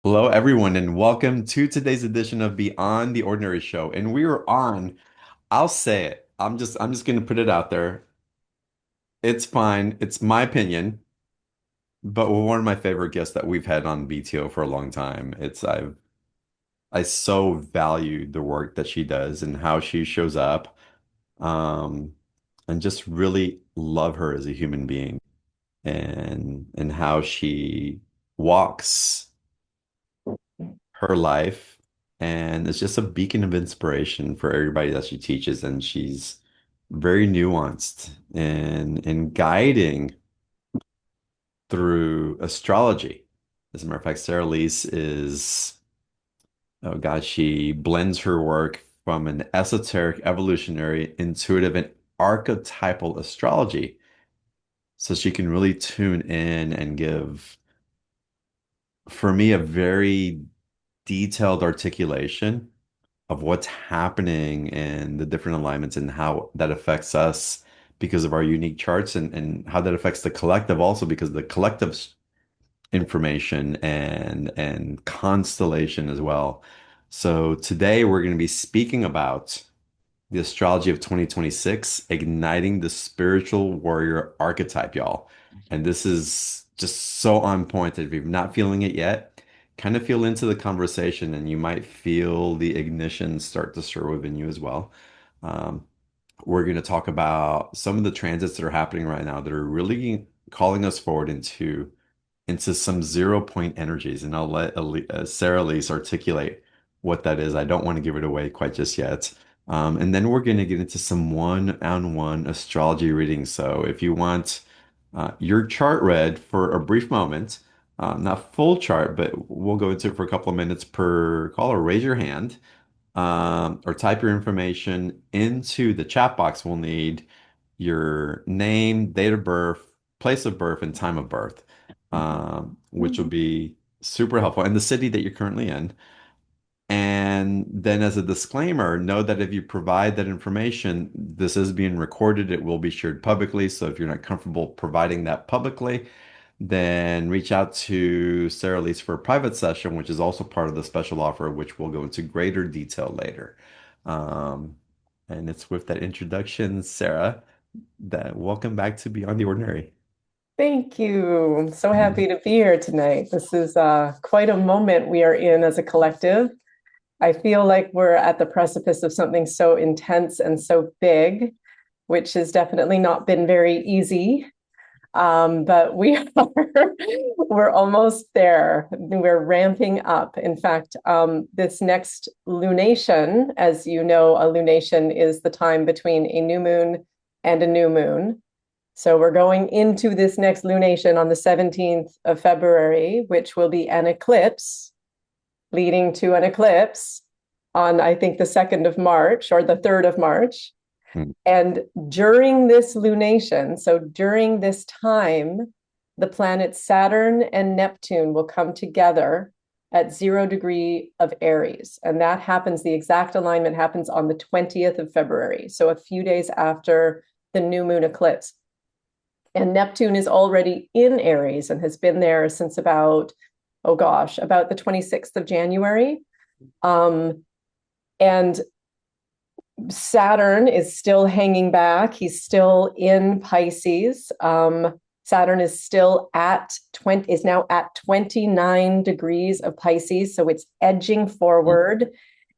Hello, everyone, and welcome to today's edition of Beyond the Ordinary Show. And we are on, I'll say it. I'm just gonna put it out there. It's fine. It's my opinion, but we're one of my favorite guests that we've had on BTO for a long time. I so value the work that she does and how she shows up. Um, and just really love her as a human being and how she walks her life, and it's just a beacon of inspiration for everybody that she teaches. And she's very nuanced and guiding through astrology. As a matter of fact, Sara Elise is, oh God, she blends her work from an esoteric, evolutionary, intuitive, and archetypal astrology. So she can really tune in and give, for me, a very detailed articulation of what's happening and the different alignments and how that affects us because of our unique charts, and how that affects the collective also because of the collective's information and constellation as well. So today we're going to be speaking about the astrology of 2026, igniting the spiritual warrior archetype, y'all. And this is just so on point that if you're not feeling it yet, kind of feel into the conversation and you might feel the ignition start to stir within you as well. Um, we're going to talk about some of the transits that are happening right now that are really calling us forward into some 0 point energies. And I'll let Sarah Elise articulate what that is. I don't want to give it away quite just yet. And then we're going to get into some one-on-one astrology readings. So if you want your chart read for a brief moment, not full chart, but we'll go into it for a couple of minutes per caller, raise your hand, or type your information into the chat box. We'll need your name, date of birth, place of birth, and time of birth, which will be super helpful, and the city that you're currently in. And then, as a disclaimer, know that if you provide that information, this is being recorded. It will be shared publicly. So if you're not comfortable providing that publicly, then reach out to Sarah Elise for a private session, which is also part of the special offer, which we'll go into greater detail later. Um, and it's with that introduction, Sarah, that welcome back to Beyond the Ordinary. Thank you. I'm so happy to be here tonight. This is quite a moment we are in as a collective. I feel like we're at the precipice of something so intense and so big, which has definitely not been very easy. But we are we're almost there. We're ramping up. In fact, this next lunation, as you know, a lunation is the time between a new moon and a new moon. So we're going into this next lunation on the 17th of February, which will be an eclipse, leading to an eclipse on, I think, the 2nd of March or the 3rd of March. Mm. And during this lunation, so during this time, the planets Saturn and Neptune will come together at 0 degree of Aries. And that happens, the exact alignment happens on the 20th of February. So a few days after the new moon eclipse. And Neptune is already in Aries and has been there since about, oh gosh, about the 26th of January. And Saturn is still hanging back. He's still in Pisces. Saturn is still at 20, is now at 29 degrees of Pisces. So it's edging forward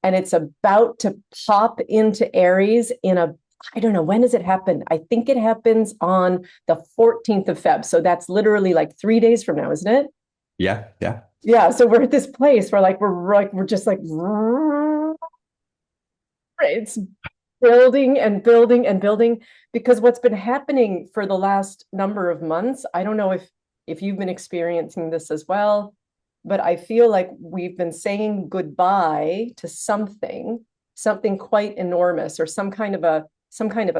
and it's about to pop into Aries in a, I don't know, when does it happen? I think it happens on the 14th of Feb. So that's literally like 3 days from now, isn't it? Yeah, yeah. Yeah. So we're at this place where we're just like, it's building and building and building, because what's been happening for the last number of months, I don't know if you've been experiencing this as well, but I feel like we've been saying goodbye to something quite enormous, or some kind of a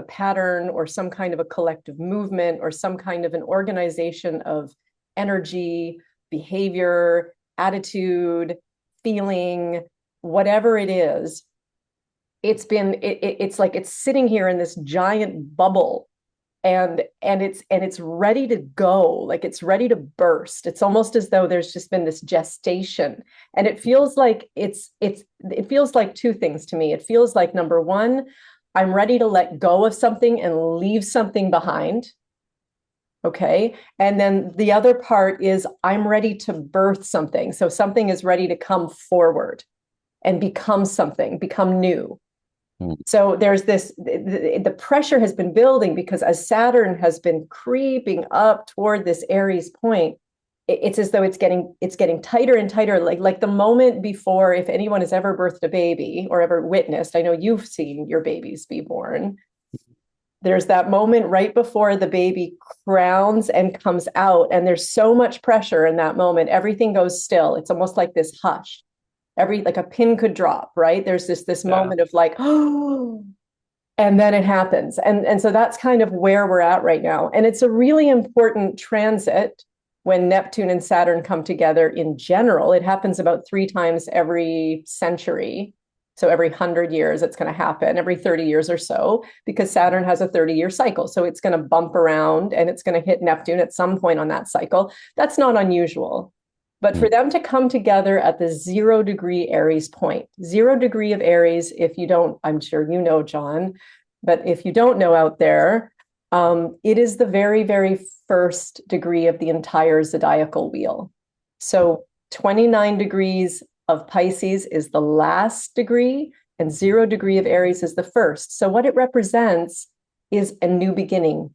pattern, or some kind of a collective movement, or some kind of an organization of energy, behavior, attitude, feeling, whatever it is. It's like it's sitting here in this giant bubble, and it's ready to go, like it's ready to burst. It's almost as though there's just been this gestation, and it feels like it feels like two things to me. It feels like, number one, I'm ready to let go of something and leave something behind. Okay. And then the other part is I'm ready to birth something. So something is ready to come forward and become something, become new. Mm. So there's this, the pressure has been building because as Saturn has been creeping up toward this Aries point, it's as though it's getting tighter and tighter. Like the moment before, if anyone has ever birthed a baby or ever witnessed, I know you've seen your babies be born. There's that moment right before the baby crowns and comes out, and there's so much pressure in that moment. Everything goes still. It's almost like this hush. Like a pin could drop, right? There's this Yeah. moment of like, oh, and then it happens. And so that's kind of where we're at right now. And it's a really important transit when Neptune and Saturn come together in general. It happens about 3 times every century. So every 100 years, it's going to happen, every 30 years or so, because Saturn has a 30-year cycle. So it's going to bump around and it's going to hit Neptune at some point on that cycle. That's not unusual. But Mm. for them to come together at the 0 degree Aries point, 0 degree of Aries, if you don't, I'm sure you know, John, but if you don't know out there, it is the very, very first degree of the entire zodiacal wheel. So 29 degrees of Pisces is the last degree, and 0 degree of Aries is the first. So what it represents is a new beginning.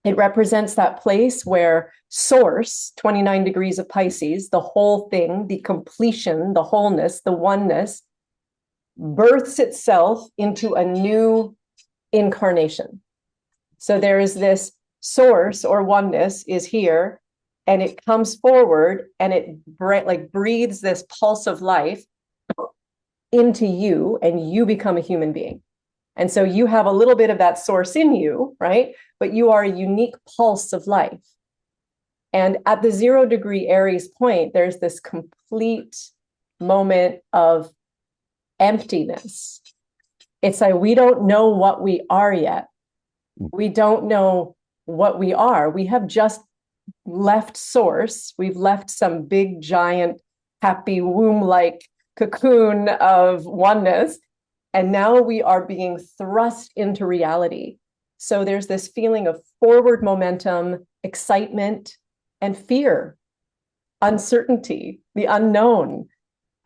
It represents that place where source, 29 degrees of Pisces, the whole thing, the completion, the wholeness, the oneness, births itself into a new incarnation. So there is this source or oneness is here, and it comes forward and it like breathes this pulse of life into you, and you become a human being. And so you have a little bit of that source in you, right? But you are a unique pulse of life. And at the 0 degree Aries point, there's this complete moment of emptiness. It's like we don't know what we are yet. We don't know what we are. We have just left source. We've left some big, giant, happy womb-like cocoon of oneness. And now we are being thrust into reality. So there's this feeling of forward momentum, excitement, and fear, uncertainty, the unknown.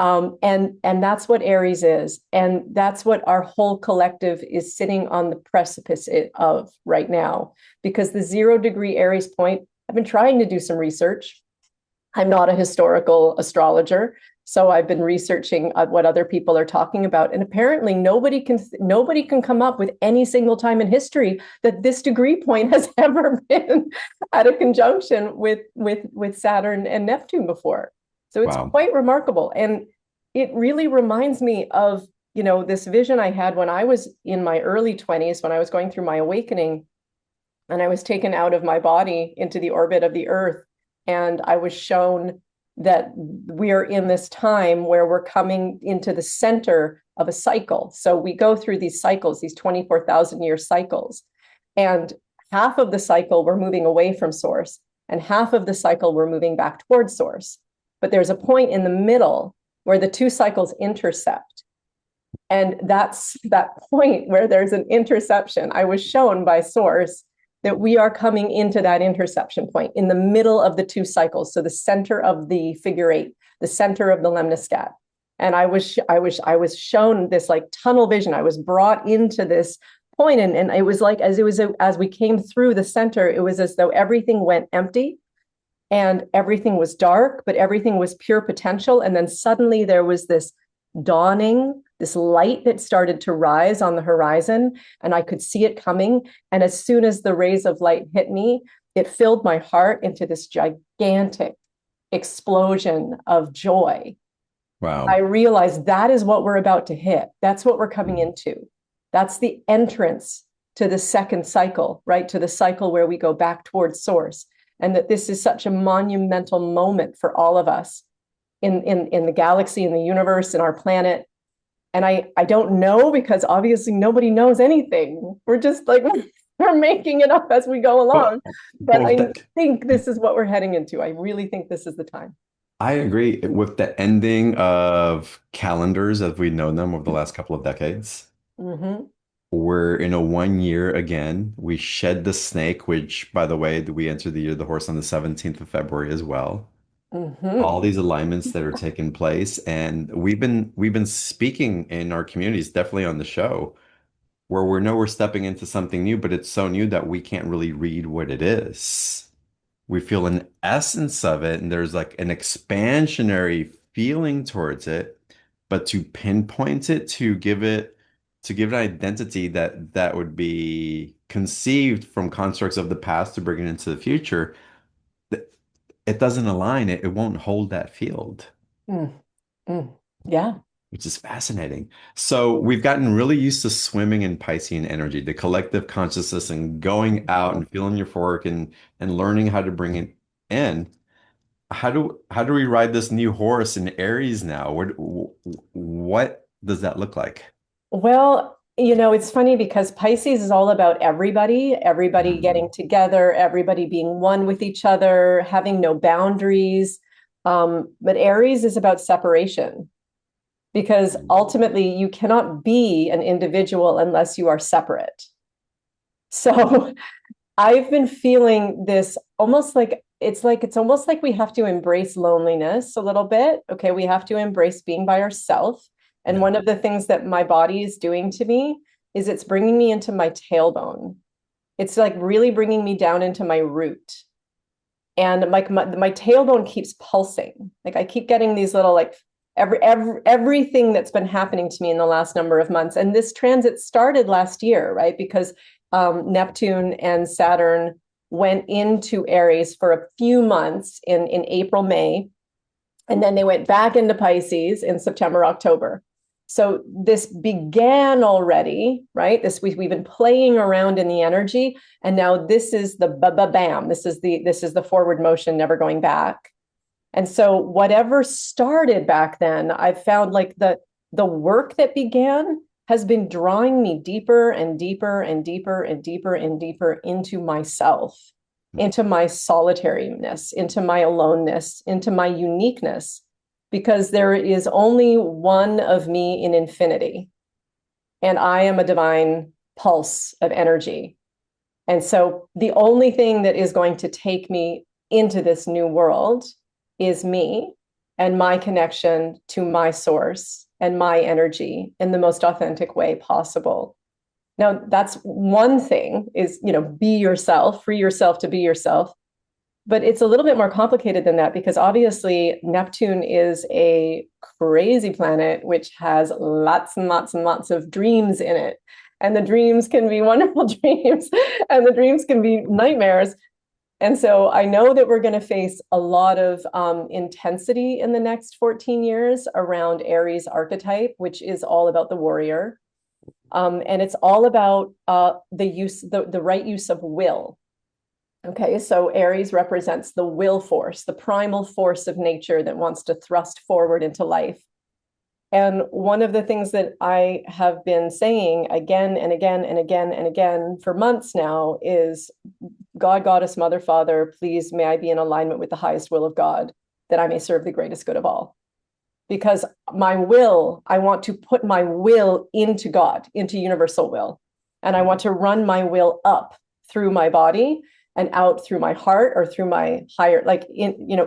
And that's what Aries is. And that's what our whole collective is sitting on the precipice of right now. Because the 0 degree Aries point, I've been trying to do some research. I'm not a historical astrologer, so I've been researching what other people are talking about, and apparently nobody can come up with any single time in history that this degree point has ever been at a conjunction with Saturn and Neptune before. So it's Wow. quite remarkable, and it really reminds me of this vision I had when I was in my early 20s, when I was going through my awakening, and I was taken out of my body into the orbit of the Earth. And I was shown that we are in this time where we're coming into the center of a cycle. So we go through these cycles, these 24,000-year cycles. And half of the cycle, we're moving away from source, and half of the cycle, we're moving back towards source. But there's a point in the middle where the two cycles intercept. And that's that point where there's an interception. I was shown by source that we are coming into that interception point in the middle of the two cycles. So the center of the figure eight, the center of the lemniscat. And I was shown this like tunnel vision. I was brought into this point, and it was like as we came through the center, it was as though everything went empty and everything was dark, but everything was pure potential. And then suddenly there was this dawning, this light that started to rise on the horizon, and I could see it coming. And as soon as the rays of light hit me, it filled my heart into this gigantic explosion of joy. I Wow. realized that is what we're about to hit. That's what we're coming into. That's the entrance to the second cycle, right? To the cycle where we go back towards source. And that this is such a monumental moment for all of us in the galaxy, in the universe, in our planet. And I don't know, because obviously nobody knows anything. We're just like we're making it up as we go Well, along. But well, I think this is what we're heading into. I really think this is the time. I agree with the ending of calendars as we know them over the last couple of decades. Hmm. We're in a 1 year again. We shed the snake, which, by the way, we entered the year of the horse on the 17th of February as well. All Hmm. these alignments that are taking place, and we've been speaking in our communities, definitely on the show, where we know we're stepping into something new, but it's so new that we can't really read what it is. We feel an essence of it, and there's like an expansionary feeling towards it, but to pinpoint it, to give it an identity that would be conceived from constructs of the past to bring it into the future, th- it doesn't align. It won't hold that field, Mm. Mm. Yeah. which is fascinating. So we've gotten really used to swimming in Piscean energy, the collective consciousness, and going out and feeling your fork and learning how to bring it in. How do we ride this new horse in Aries now? What does that look like? Well, it's funny because Pisces is all about everybody getting Mhm. together, everybody being one with each other, having no boundaries. But Aries is about separation because ultimately you cannot be an individual unless you are separate. So I've been feeling this almost like it's almost like we have to embrace loneliness a little bit. Okay, we have to embrace being by ourselves. And Yeah. one of the things that my body is doing to me is it's bringing me into my tailbone. It's like really bringing me down into my root. And like my tailbone keeps pulsing. Like I keep getting these little like everything that's been happening to me in the last number of months. And this transit started last year, right? Because Neptune and Saturn went into Aries for a few months in April, May, and then they went back into Pisces in September, October. So this began already, right? We've been playing around in the energy, and now this is the bam. This is the forward motion, never going back. And so whatever started back then, I've found like the work that began has been drawing me deeper and deeper and deeper and deeper and deeper into myself, into my solitariness, into my aloneness, into my uniqueness, because there is only one of me in infinity, and I am a divine pulse of energy. And so the only thing that is going to take me into this new world is me and my connection to my source and my energy in the most authentic way possible. Now, that's one thing is, be yourself, free yourself to be yourself. But it's a little bit more complicated than that because obviously Neptune is a crazy planet which has lots and lots and lots of dreams in it. And the dreams can be wonderful dreams and the dreams can be nightmares. And so I know that we're going to face a lot of intensity in the next 14 years around Aries archetype, which is all about the warrior. And it's all about the right use of will. Okay, so Aries represents the will force, the primal force of nature that wants to thrust forward into life. And one of the things that I have been saying again and again and again and again for months now is God, Goddess, Mother, Father, please may I be in alignment with the highest will of God, that I may serve the greatest good of all. Because my will, I want to put my will into God, into universal will. And I want to run my will up through my body and out through my heart or through my higher,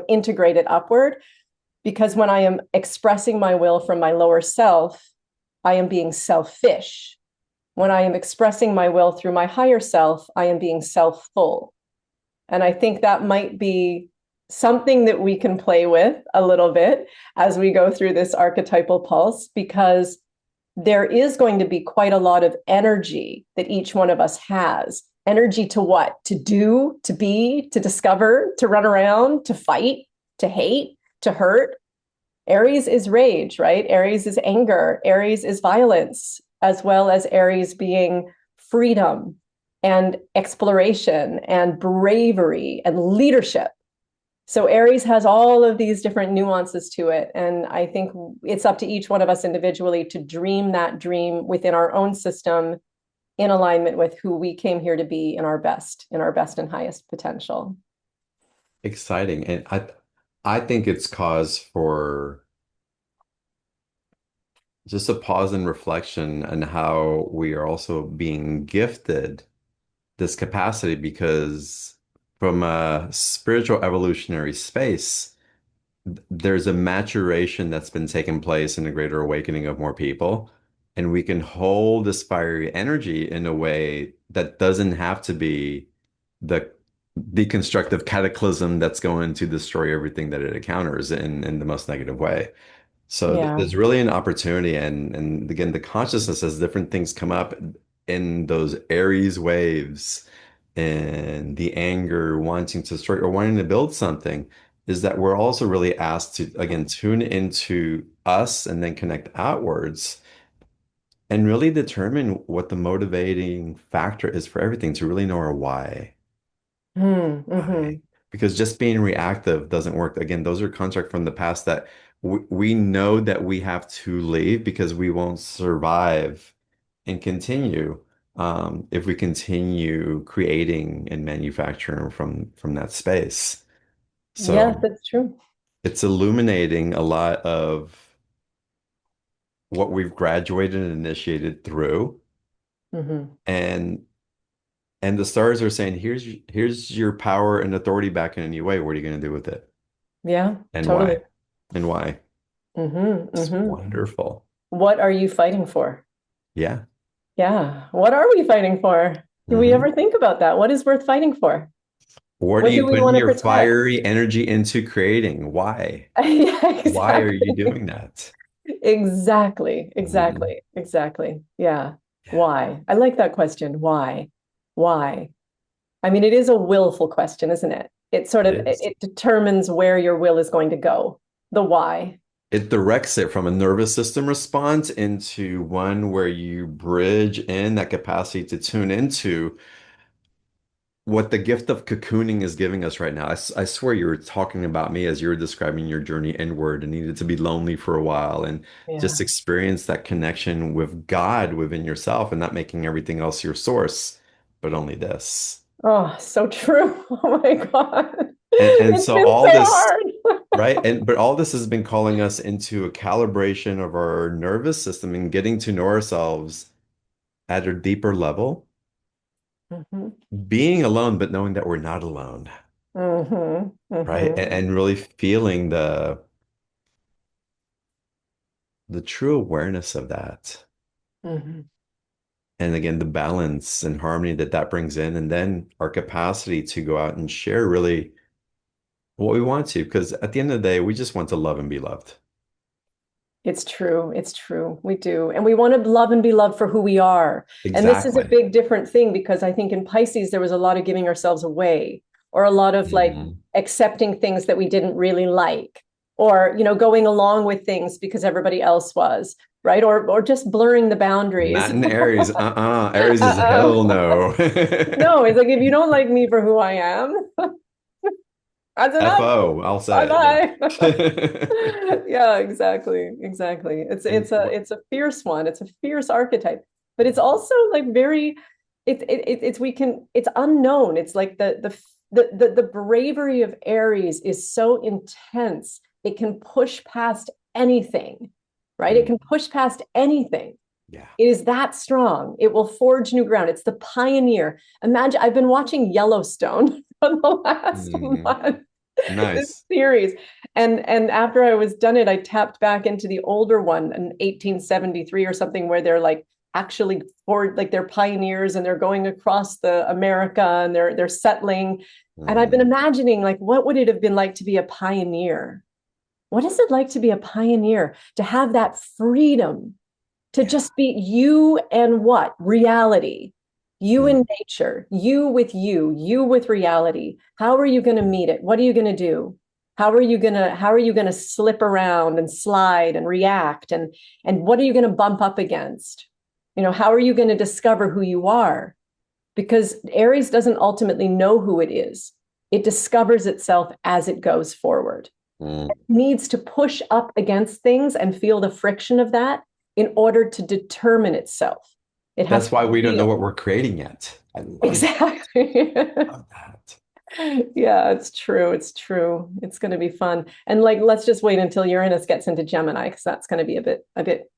integrate it upward. Because when I am expressing my will from my lower self, I am being selfish. When I am expressing my will through my higher self, I am being self-full. And I think that might be something that we can play with a little bit as we go through this archetypal pulse, because there is going to be quite a lot of energy that each one of us has. Energy to what? To do, to be, to discover, to run around, to fight, to hate, to hurt. Aries is rage, right? Aries is anger. Aries is violence, as well as Aries being freedom and exploration and bravery and leadership. So Aries has all of these different nuances to it. And I think it's up to each one of us individually to dream that dream within our own system in alignment with who we came here to be in our best and highest potential. Exciting. And I think it's cause for just a pause and reflection on how we are also being gifted this capacity because from a spiritual evolutionary space, there's a maturation that's been taking place in a greater awakening of more people. And we can hold this fiery energy in a way that doesn't have to be the deconstructive cataclysm that's going to destroy everything that it encounters in the most negative way. So Yeah. there's really an opportunity, and again, the consciousness as different things come up in those Aries waves, and the anger, wanting to destroy or wanting to build something, is that we're also really asked to again tune into us and then connect outwards and really determine what the motivating factor is for everything to really know our why. Why? Mm-hmm. Because just being reactive doesn't work. Again, those are constructs from the past that we know that we have to leave because we won't survive and continue if we continue creating and manufacturing from that space. Yes, So that's true. it's illuminating a lot of what we've graduated and initiated through, Hmm. and the stars are saying, here's your power and authority back in a new way. What are you going to do with it? Yeah, And totally. why? And why? Hmm. It's Hmm. wonderful. What are you fighting for? Yeah. Yeah. What are we fighting for? Do we ever Hmm. think about that? What is worth fighting for? What are What do you we putting want to your protect? fiery energy into creating? Why? Yeah, Why are you exactly. doing that? Exactly. Mhm. Exactly. Exactly. Yeah. Yeah, Why? I like that question. Why? Why? I mean, it is a willful question, isn't it? It sort it of is. it determines where your will is going to go. The why. It directs it from a nervous system response into one where you bridge in that capacity to tune into what the gift of cocooning is giving us right now. I swear you were talking about me as you were describing your journey inward and needed to be lonely for a while and just Yeah. experience that connection with God within yourself and not making everything else your source, but only this. Oh, so true. Oh my God. And It's so been all so this, hard. right? And but all this has been calling us into a calibration of our nervous system and getting to know ourselves at a deeper level, Hmm. being alone, but knowing that we're not alone, Hmm. right? Hmm. And really feeling the true awareness of that. Hmm. And again, the balance and harmony that that brings in, and then our capacity to go out and share really what we want to, because at the end of the day, we just want to love and be loved. It's true. It's true. We do. And we want to love and be loved for who we are. And this is a Exactly. big different thing because I think in Pisces, there was a lot of giving ourselves away or a lot of like Mhm. accepting things that we didn't really like or, going along with things because everybody else was, right? Or just blurring the boundaries. Not in Aries. Aries is Uh-uh. hell no. No, it's like if you don't like me for who I am, that's enough. FO, I'll Bye say bye. it. Yeah. Yeah, exactly. Exactly. It's And it's a it's a fierce one. It's a fierce archetype, but it's also like very it's we can it's unknown. It's like the bravery of Aries is so intense. It can push past anything, right? It Mm, can push past anything. yeah. It is that strong. It will forge new ground. It's the pioneer. Imagine I've been watching Yellowstone for the last Mhm. month, this Nice. series. And after I was done it, I tapped back into the older one in 1873 or something where they're like actually for like they're pioneers and they're going across the America and they're settling. And I've been Mhm. imagining like what would it have been like to be a pioneer? What is it like to be a pioneer? To have that freedom to Yeah. just be you and what? Reality. You Mm. in nature, you with reality. How are you going to meet it? What are you going to do? How are you going to slip around and slide and react and what are you going to bump up against? How are you going to discover who you are? Because Aries doesn't ultimately know who it is. It discovers itself as it goes forward. Mm. It needs to push up against things and feel the friction of that in order to determine itself. It has That's to why we don't know feel. what we're creating yet. I love that. Exactly. Love that. Yeah, it's true. It's true. It's going to be fun. And like, let's just wait until Uranus gets into Gemini because that's going to be a bit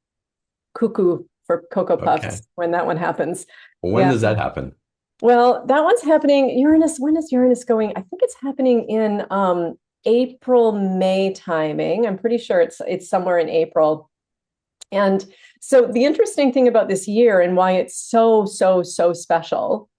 cuckoo for Cocoa Okay. Puffs when that one happens. When Yeah. does that happen? Well, that one's happening. Uranus, when is Uranus going? I think it's happening in April, May timing. I'm pretty sure it's somewhere in April. And so the interesting thing about this year and why it's so, so, so special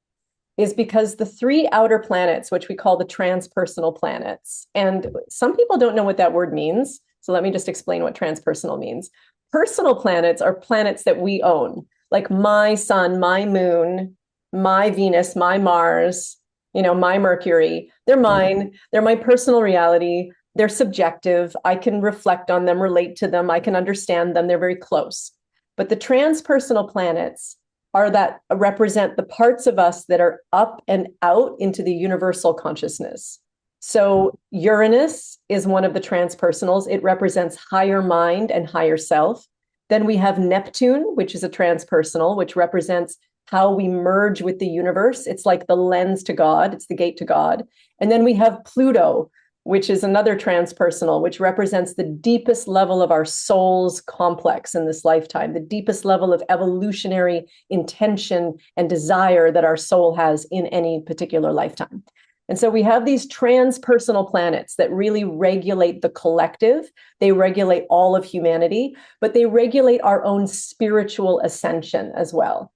is because the three outer planets, which we call the transpersonal planets, and some people don't know what that word means. So let me just explain what transpersonal means. Personal planets are planets that we own, like my sun, my moon, my Venus, my Mars, my Mercury. They're mine. They're my personal reality. They're subjective. I can reflect on them, relate to them. I can understand them. They're very close. But the transpersonal planets are that represent the parts of us that are up and out into the universal consciousness. So Uranus is one of the transpersonals. It represents higher mind and higher self. Then we have Neptune, which is a transpersonal, which represents how we merge with the universe. It's like the lens to God, it's the gate to God. And then we have Pluto, which is another transpersonal, which represents the deepest level of our soul's complex in this lifetime, the deepest level of evolutionary intention and desire that our soul has in any particular lifetime. And so we have these transpersonal planets that really regulate the collective. They regulate all of humanity, but they regulate our own spiritual ascension as well.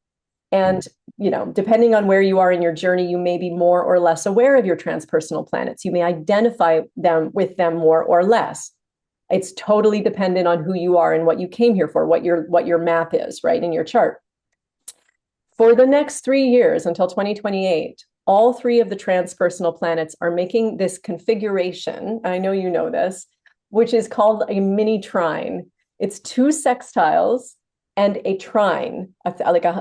And, depending on where you are in your journey, you may be more or less aware of your transpersonal planets. You may identify with them more or less. It's totally dependent on who you are and what you came here for, what your map is, right, in your chart. For the next 3 years until 2028, all three of the transpersonal planets are making this configuration. I know you know this, which is called a mini trine. It's two sextiles and a trine,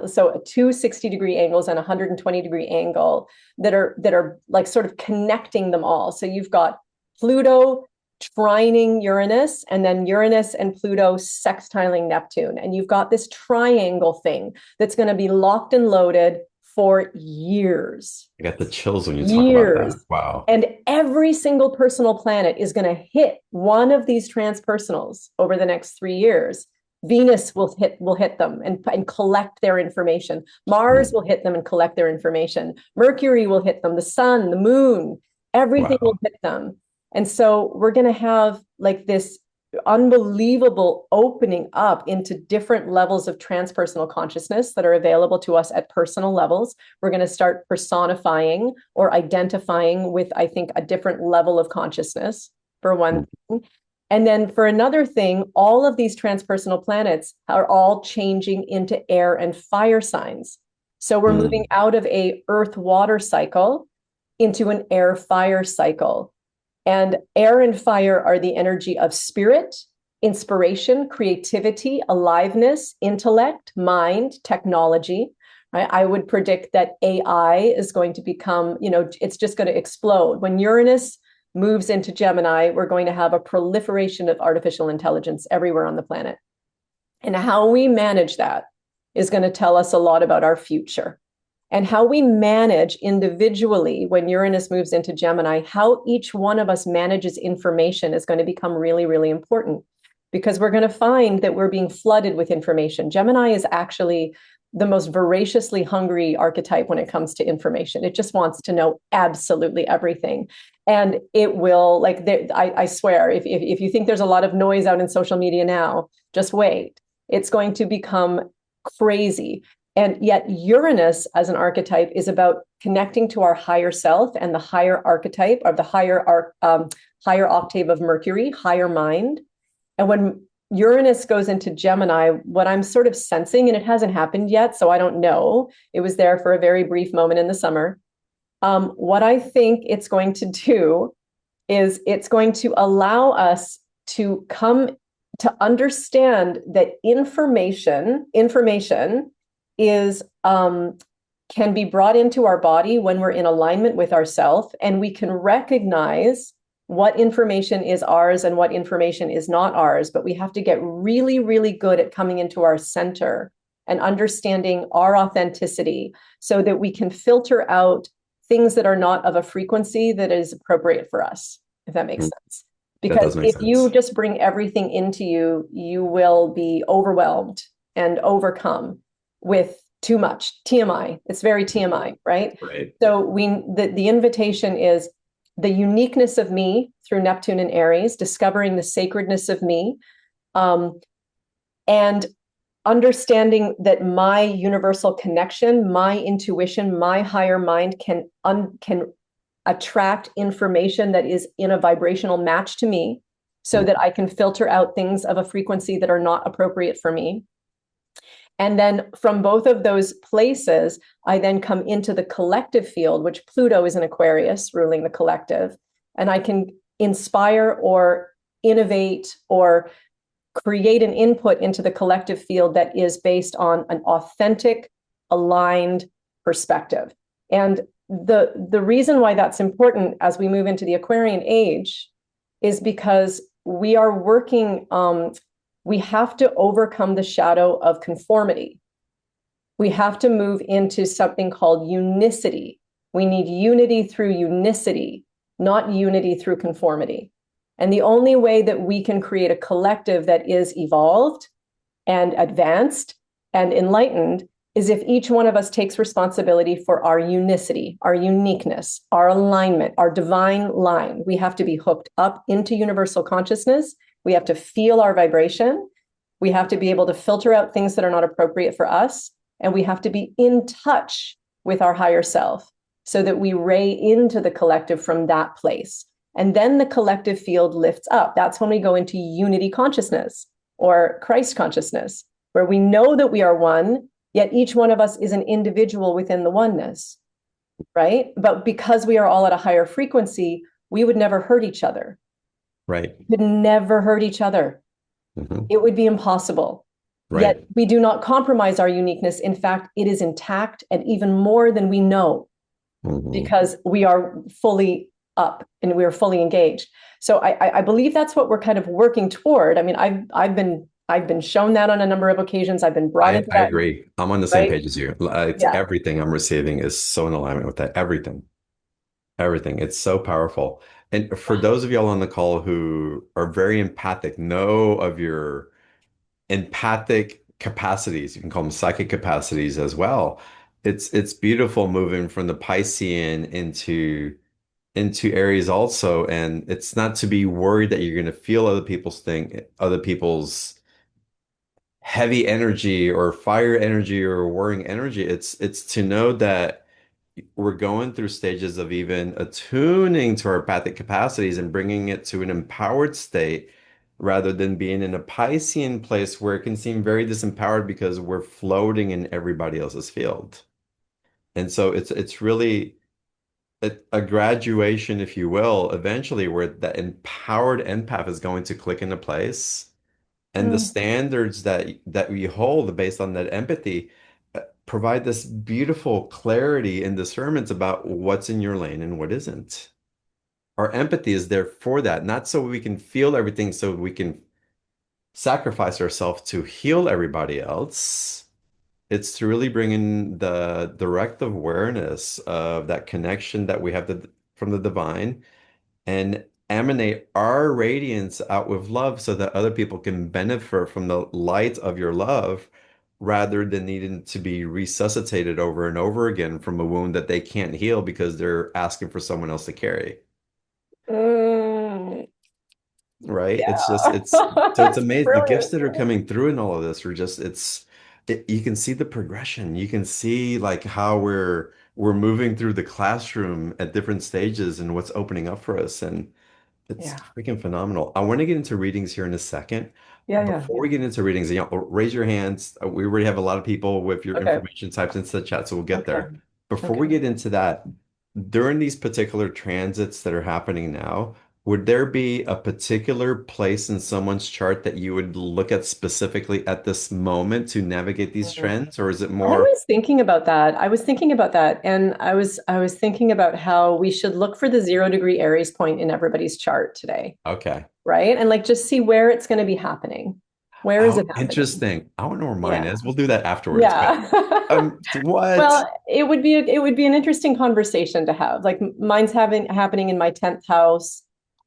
so two 60-degree angles and a 120-degree angle that are like sort of connecting them all. So you've got Pluto trining Uranus, and then Uranus and Pluto sextiling Neptune. And you've got this triangle thing that's going to be locked and loaded for years. I got the chills when you talk about Years. that. Wow. And every single personal planet is going to hit one of these transpersonals over the next 3 years. Venus will hit them and collect their information. Mars will hit them and collect their information. Mercury will hit them. The sun, the moon, everything will Wow. hit them. And so we're going to have like this unbelievable opening up into different levels of transpersonal consciousness that are available to us at personal levels. We're going to start personifying or identifying with, I think, a different level of consciousness, for one thing. And then for another thing, all of these transpersonal planets are all changing into air and fire signs. So we're moving out of a earth water cycle into an air fire cycle. And air and fire are the energy of spirit, inspiration, creativity, aliveness, intellect, mind, technology. Right? I would predict that AI is going to become, it's just going to explode. When Uranus moves into Gemini, we're going to have a proliferation of artificial intelligence everywhere on the planet. And how we manage that is going to tell us a lot about our future. And how we manage individually when Uranus moves into Gemini, how each one of us manages information is going to become really, really important, because we're going to find that we're being flooded with information. Gemini is actually the most voraciously hungry archetype when it comes to information. It just wants to know absolutely everything. And it will, like, I swear, if you think there's a lot of noise out in social media now, just wait. It's going to become crazy. And yet Uranus as an archetype is about connecting to our higher self and the higher archetype of the higher octave of Mercury, higher mind. And when Uranus goes into Gemini, what I'm sort of sensing, and it hasn't happened yet, so I don't know, it was there for a very brief moment in the summer. What I think it's going to do is it's going to allow us to come to understand that information is can be brought into our body when we're in alignment with ourself, and we can recognize what information is ours and what information is not ours. But we have to get really, really good at coming into our center and understanding our authenticity so that we can filter out things that are not of a frequency that is appropriate for us, if that makes Mm, sense. that Because does make if you sense. just bring everything into you, you will be overwhelmed and overcome with too much TMI. It's very TMI, right? Right. So the invitation is the uniqueness of me through Neptune and Aries, discovering the sacredness of me, um, and understanding that my universal connection, my intuition, my higher mind can attract information that is in a vibrational match to me so Mm, that I can filter out things of a frequency that are not appropriate for me. And then from both of those places, I then come into the collective field, which Pluto is in Aquarius, ruling the collective. And I can inspire or innovate or create an input into the collective field that is based on an authentic, aligned perspective. And the reason why that's important as we move into the Aquarian age is because we are working, we have to overcome the shadow of conformity. We have to move into something called unicity. We need unity through unicity, not unity through conformity. And the only way that we can create a collective that is evolved and advanced and enlightened is if each one of us takes responsibility for our unicity, our uniqueness, our alignment, our divine line. We have to be hooked up into universal consciousness. We have to feel our vibration. We have to be able to filter out things that are not appropriate for us. And we have to be in touch with our higher self so that we ray into the collective from that place. And then the collective field lifts up. That's when we go into unity consciousness or Christ consciousness, where we know that we are one, yet each one of us is an individual within the oneness, right? But because we are all at a higher frequency, we would never hurt each other. Right. We would never hurt each other. Hmm. It would be impossible. Yet Right. we do not compromise our uniqueness. In fact, it is intact and even more than we know Hmm. because we are fully up and we are fully engaged. So I believe that's what we're kind of working toward. I mean, I've been shown that on a number of occasions. I've been brought into I that, agree. I'm on the same right? page as you. It's Yeah. everything I'm receiving is so in alignment with that. Everything. Everything. It's so powerful. And for those of y'all on the call who are very empathic, know of your empathic capacities. You can call them psychic capacities as well. It's beautiful moving from the Piscean into Aries also. And it's not to be worried that you're going to feel other people's heavy energy or fire energy or worrying energy. It's to know that we're going through stages of even attuning to our empathic capacities and bringing it to an empowered state rather than being in a Piscean place where it can seem very disempowered because we're floating in everybody else's field. And so it's really a graduation, if you will, eventually where that empowered empath is going to click into place and the Mm. standards that we hold based on that empathy provide this beautiful clarity and discernment about what's in your lane and what isn't. Our empathy is there for that, not so we can feel everything so we can sacrifice ourselves to heal everybody else. It's to really bring in the direct awareness of that connection that we have from the divine and emanate our radiance out with love so that other people can benefit from the light of your love rather than needing to be resuscitated over and over again from a wound that they can't heal because they're asking for someone else to carry. Mm. Right? It's just Yeah. it's That's amazing. The gifts brilliant. that are coming through in all of this are just you can see the progression. You can see like how we're moving through the classroom at different stages and what's opening up for us. And it's Yeah. freaking phenomenal. I want to get into readings here in a second. Yeah, yeah, Before yeah. we get into readings, raise your hands. We already have a lot of people with your Okay. information typed into the chat, so we'll get Okay. there. Before we Okay. get into that, during these particular transits that are happening now, would there be a particular place in someone's chart that you would look at specifically at this moment to navigate these Mhm. trends, or is it I more was thinking about that. I was thinking about that, and I was thinking about how we should look for the 0 degree Aries point in everybody's chart today, okay? right? And like just see where it's going to be happening. Where is Oh, it happening? interesting. I don't know where mine Yeah. is. We'll do that afterwards. But Yeah. what? Well, it would be an interesting conversation to have. Like mine's having happening in my 10th house.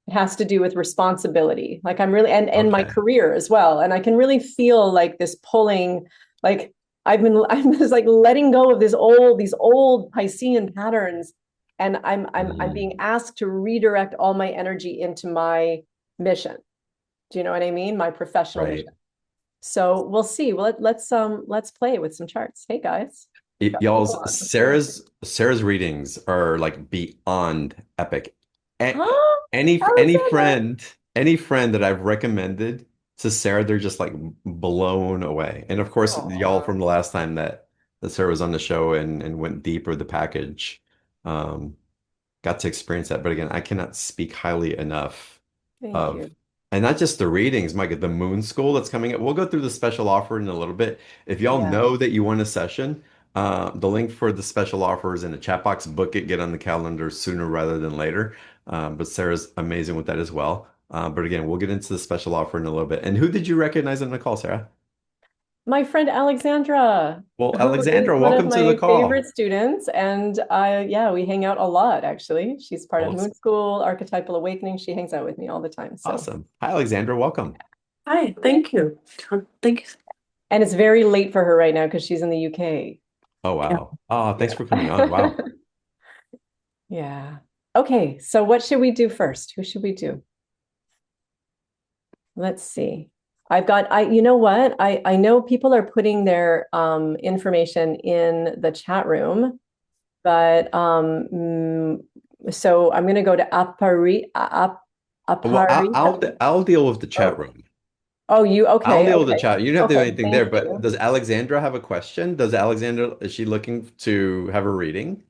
It has to do with responsibility. Like I'm really and my Okay. career as well. And I can really feel like this pulling, like I'm just like letting go of these old Piscean patterns. And I'm being Mm, asked to redirect all my energy into my mission. Do you know what I mean? My professional mission. right. So we'll see. Well, let's play with some charts. Hey guys, got people Y'all's on. What's going on? Sarah's readings are like beyond epic. A- Oh, any Alexandra. friend that I've recommended to Sarah, they're just like blown away. And of course, y'all Oh, from the last time that Sarah was on the show and went deeper with the package, um, got to experience that. But again, I cannot speak highly enough thank of, you. and not just the readings, Mike, the Moon School that's coming up. We'll go through the special offer in a little bit. If y'all Yeah. know that you want a session, the link for the special offer is in the chat box. Book it, get on the calendar sooner rather than later. But Sarah's amazing with that as well. But again, we'll get into the special offer in a little bit. And who did you recognize in the call, Sarah? My friend Alexandra, Well, who is Alexandra, one of welcome to the my favorite call. students. And yeah, we hang out a lot, actually. She's part of Well, Moon School, Archetypal Awakening. She hangs out with me all the time. So, awesome. Hi, Alexandra, welcome. Hi, thank you. Thank you. and it's very late for her right now because she's in the UK. Oh, Yeah. wow. Oh, thanks Yeah. for coming on. Wow. Yeah. Okay, so what should we do first? Who should we do? Let's see. You know what? I know people are putting their information in the chat room, but so I'm going to go to Well, Aparita. I'll deal with the chat Oh, room. oh, you I'll okay? deal with the Okay, chat. You don't have to do okay. anything there, Thank but you. does Alexandra have a question? Is she looking to have a reading?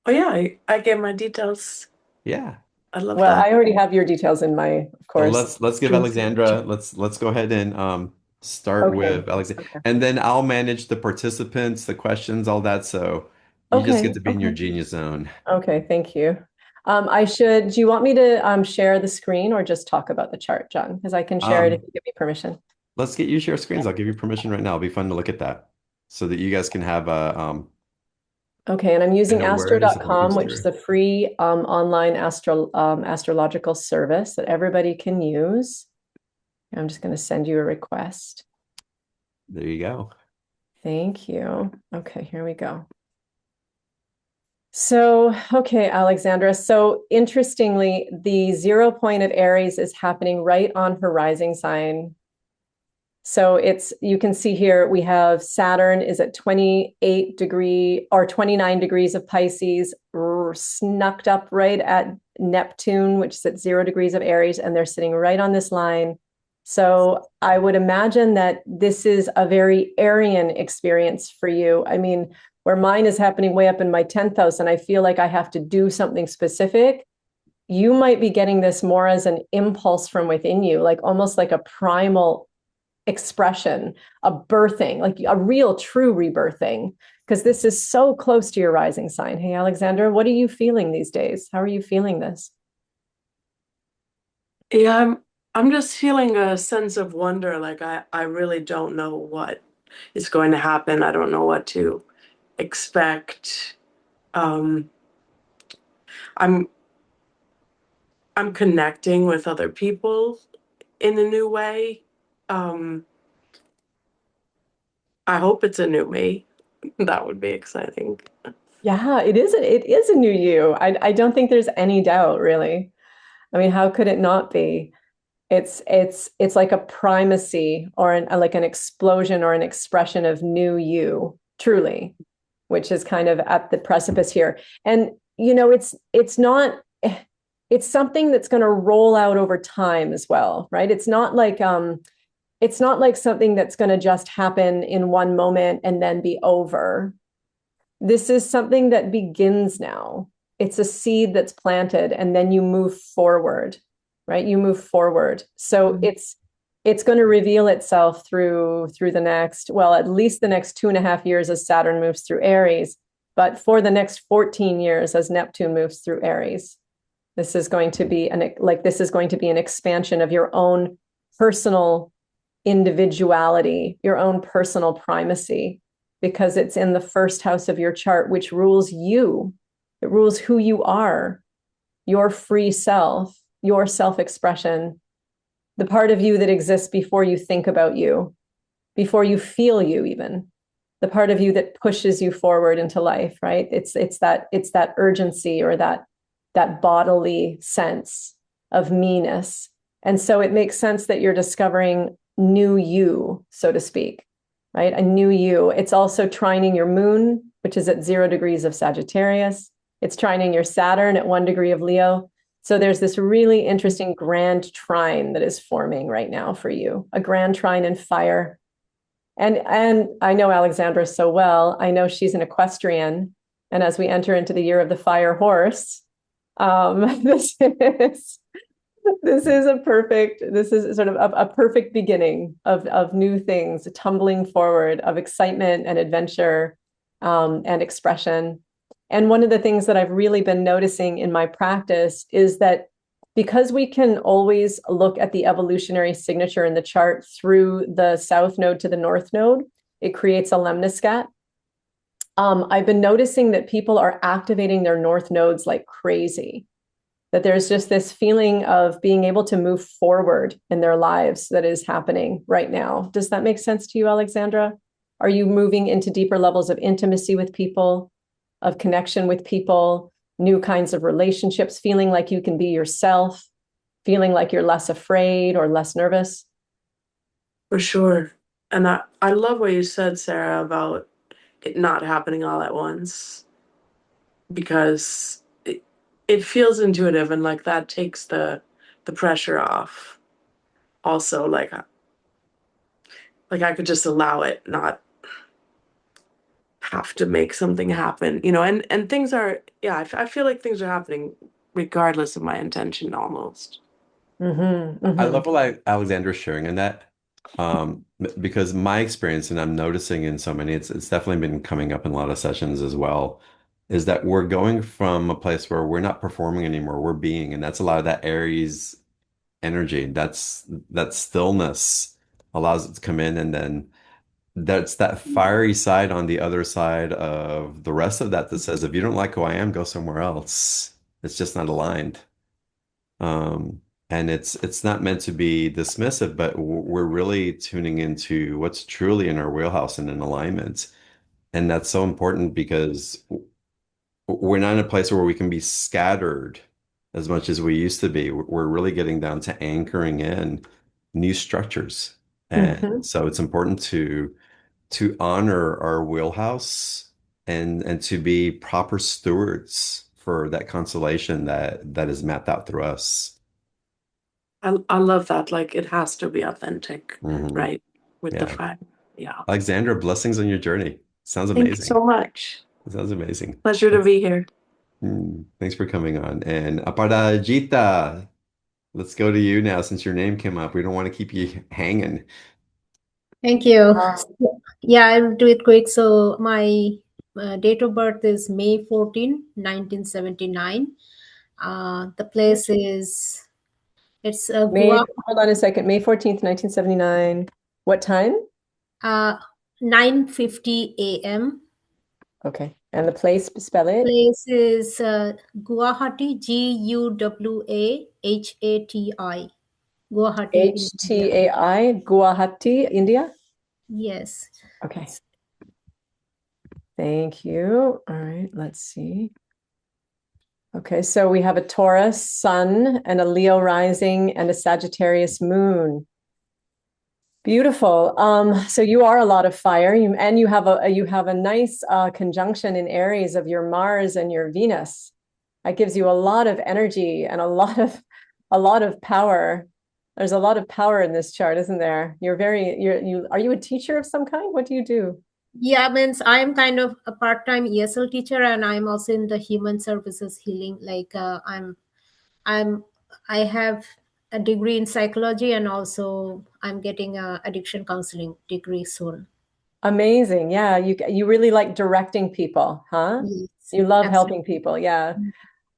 Oh yeah, I gave my details. Yeah. I love Well, that. I already have your details in my, of Well, course. let's give Thank you. Alexandra, let's go ahead and start Okay. with Alexandra. Okay. And then I'll manage the participants, the questions, all that. So you just get Okay. to be in your Okay. genius zone. Okay. Thank you. Do you want me to share the screen or just talk about the chart, John? Because I can share it if Um, you give me permission. let's get you share screens. I'll give you permission right now. It'll be fun to look at that so that you guys can have Okay, and I'm an using awareness of what astro.com, comes which is through. a free online astrological service that everybody can use. I'm just going to send you a request. There you go. Thank you. Okay, here we go. So, okay, Alexandra. So, interestingly, the 0 point of Aries is happening right on her rising sign. So you can see here we have Saturn is at 29 degrees of Pisces, snucked up right at Neptune, which is at 0 degrees of Aries, and they're sitting right on this line. So I would imagine that this is a very Aryan experience for you. I mean, where mine is happening way up in my 10th house, and I feel like I have to do something specific. You might be getting this more as an impulse from within you, like almost like a primal expression, a birthing, like a real true rebirthing, because this is so close to your rising sign. Hey, Alexandra, what are you feeling these days? How are you feeling this? Yeah, I'm just feeling a sense of wonder. Like I really don't know what is going to happen. I don't know what to expect. Um, I'm I'm connecting with other people in a new way. Um, I hope it's a new me. That would be exciting. Yeah, it is a new you. I don't think there's any doubt, really. I mean, how could it not be? It's like a primacy or like an explosion or an expression of new you, truly, which is kind of at the precipice here. And it's not it's something that's going to roll out over time as well, right? It's not like something that's going to just happen in one moment and then be over. This is something that begins now. It's a seed that's planted and then you move forward, right? You move forward. So it's going to reveal itself through the next, well, at least the next 2.5 years as Saturn moves through Aries, but for the next 14 years as Neptune moves through Aries. This is going to be an expansion of your own personal individuality, your own personal primacy, because it's in the first house of your chart, which rules you. It rules who you are, your free self, your self-expression, the part of you that exists before you think about you, before you feel you even, the part of you that pushes you forward into life, right? It's that urgency, or that bodily sense of meanness. And so it makes sense that you're discovering new you, so to speak, right? A new you. It's also trining your moon, which is at 0 degrees of Sagittarius. It's trining your Saturn at 1 degree of Leo. So there's this really interesting grand trine that is forming right now for you, a grand trine in fire. And I know Alexandra so well. I know she's an equestrian. And as we enter into the year of the fire horse, this is this is sort of a perfect beginning of new things tumbling forward, of excitement and adventure, and expression. And one of the things that I've really been noticing in my practice is that because we can always look at the evolutionary signature in the chart through the south node to the north node, it creates a lemniscat. I've been noticing that people are activating their north nodes like crazy, that there's just this feeling of being able to move forward in their lives that is happening right now. Does that make sense to you, Alexandra? Are you moving into deeper levels of intimacy with people, of connection with people, new kinds of relationships, feeling like you can be yourself, feeling like you're less afraid or less nervous? For sure. And I love what you said, Sarah, about it not happening all at once, because it feels intuitive, and like that takes the pressure off. Also, like I could just allow it, not have to make something happen, and things are, yeah, I feel like things are happening regardless of my intention almost. Mm-hmm, I mm-hmm. love what Alexandra's sharing in that, because my experience, and I'm noticing in so many, it's definitely been coming up in a lot of sessions as well, is that we're going from a place where we're not performing anymore, we're being, and that's a lot of that Aries energy. That's that stillness allows it to come in, and then that's that fiery side on the other side of the rest of that that says, if you don't like who I am, go somewhere else. It's just not aligned. Um, and it's not meant to be dismissive, but we're really tuning into what's truly in our wheelhouse and in alignment. And that's so important because we're not in a place where we can be scattered as much as we used to be. We're really getting down to anchoring in new structures. And Mm-hmm. so it's important to honor our wheelhouse and to be proper stewards for that constellation that is mapped out through us. I love that. Like it has to be authentic, Hmm. right? With the Yeah. fire. Yeah. Alexandra, blessings on your journey. Sounds Thank you amazing. so much. It sounds amazing. Pleasure to Let's, be here. thanks for coming on. And Aparajita, let's go to you now since your name came up. We don't want to keep you hanging. Thank you. Wow. Yeah, I'll do it quick. So my date of birth is May 14, 1979. The place is, it's Goa, Hold on a second. May 14th, 1979. What time? 9:50 a.m. Okay. And the place, spell it. Place is Guwahati, Guwahati, Guwahati, India. HTAI, Guwahati, India. Yes. Okay. Thank you. All right, let's see. Okay, so we have a Taurus sun and a Leo rising and a Sagittarius moon. Beautiful. So you are a lot of fire. You have a nice conjunction in Aries of your Mars and your Venus. That gives you a lot of energy and a lot of power. There's a lot of power in this chart, isn't there? Are you a teacher of some kind? What do you do? Yeah, means I'm kind of a part-time ESL teacher, and I'm also in the human services healing. Like I'm I have a degree in psychology, and also I'm getting a addiction counseling degree soon. Amazing. Yeah, you really like directing people, huh? Yes, You love helping absolutely. people. Yeah.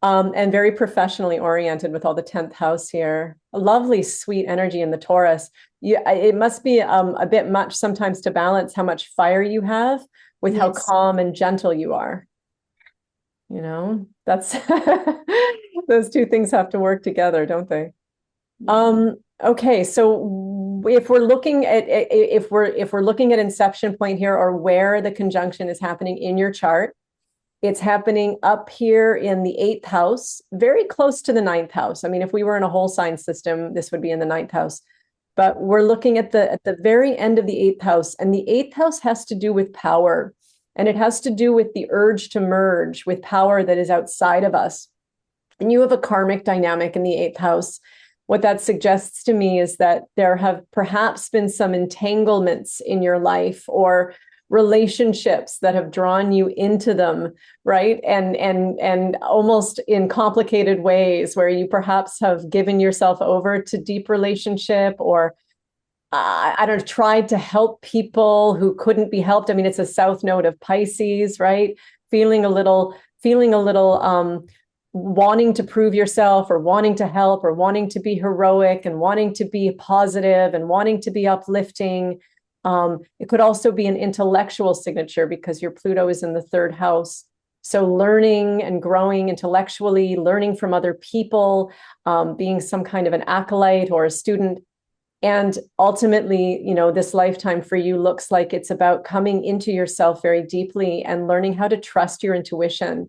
And very professionally oriented with all the 10th house here. A lovely, sweet energy in the Taurus. It must be a bit much sometimes to balance how much fire you have with how Yes. calm and gentle you are. You know, that's those two things have to work together, don't they? Okay, so if we're looking at inception point here, or where the conjunction is happening in your chart, it's happening up here in the 8th house, very close to the 9th house. I mean, if we were in a whole sign system, this would be in the 9th house. But we're looking at the very end of the 8th house, and the 8th house has to do with power, and it has to do with the urge to merge with power that is outside of us. And you have a karmic dynamic in the 8th house. What that suggests to me is that there have perhaps been some entanglements in your life, or relationships that have drawn you into them, right? And almost in complicated ways, where you perhaps have given yourself over to deep relationship, or I don't know, tried to help people who couldn't be helped. I mean, it's a south node of Pisces, right? Feeling a little wanting to prove yourself, or wanting to help, or wanting to be heroic, and wanting to be positive, and wanting to be uplifting. It could also be an intellectual signature, because your Pluto is in the 3rd house. So learning and growing intellectually, learning from other people, being some kind of an acolyte or a student. And ultimately, you know, this lifetime for you looks like it's about coming into yourself very deeply, and learning how to trust your intuition,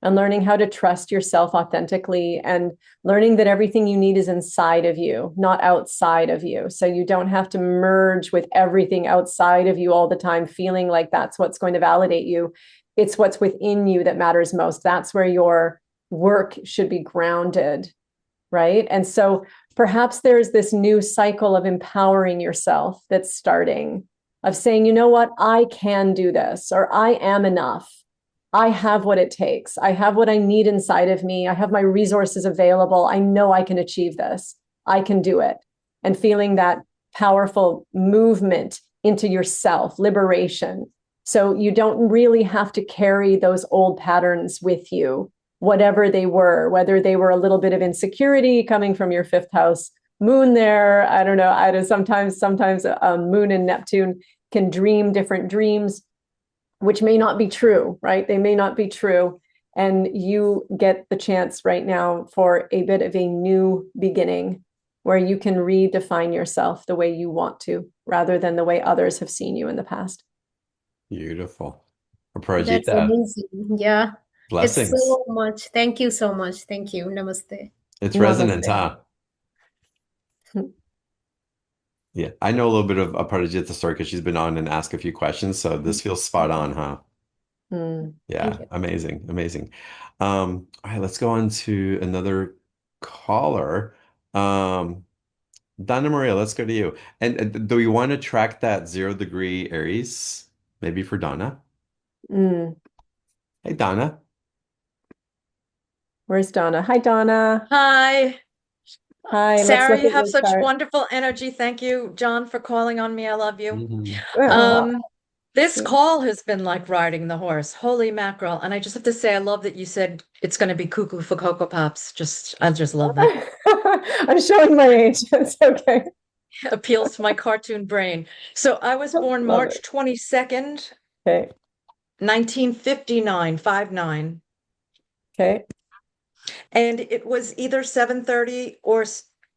and learning how to trust yourself authentically, and learning that everything you need is inside of you, not outside of you. So you don't have to merge with everything outside of you all the time, feeling like that's what's going to validate you. It's what's within you that matters most. That's where your work should be grounded, right? And so perhaps there's this new cycle of empowering yourself that's starting, of saying, you know what, I can do this, or I am enough. I have what it takes. I have what I need inside of me. I have my resources available. I know I can achieve this. I can do it. And feeling that powerful movement into yourself, liberation. So you don't really have to carry those old patterns with you, whatever they were, whether they were a little bit of insecurity coming from your 5th house moon there. I don't know. Sometimes moon and Neptune can dream different dreams, which may not be true, right? They may not be true. And you get the chance right now for a bit of a new beginning, where you can redefine yourself the way you want to, rather than the way others have seen you in the past. Beautiful. That's Aparajita, amazing. Yeah. It's blessings. so much. Thank you so much. Thank you. Namaste. It's resonant, Namaste. huh? Yeah, I know a little bit of Aparajita's story, because she's been on and asked a few questions, so this feels spot on, huh? Mm. Thank Yeah, you. amazing, amazing. All right, let's go on to another caller. Um, Donna Maria, let's go to you. And do we want to track that 0 degree Aries? Maybe for Donna. Mm. Hey, Donna. Where's Donna? Hi, Donna. Hi, Hi, let's Sarah, look you at have your such chart. wonderful energy. Thank you, John, for calling on me. I love you. Mhm. Oh, This call has been like riding the horse. Holy mackerel. And I just have to say, I love that you said it's going to be cuckoo for Cocoa Pops. I just love that. I'm showing my age. It's okay. Appeals to my cartoon brain. So I was born Love March it. 22nd, Okay. 1959, 59. Okay. And it was either 7:30 or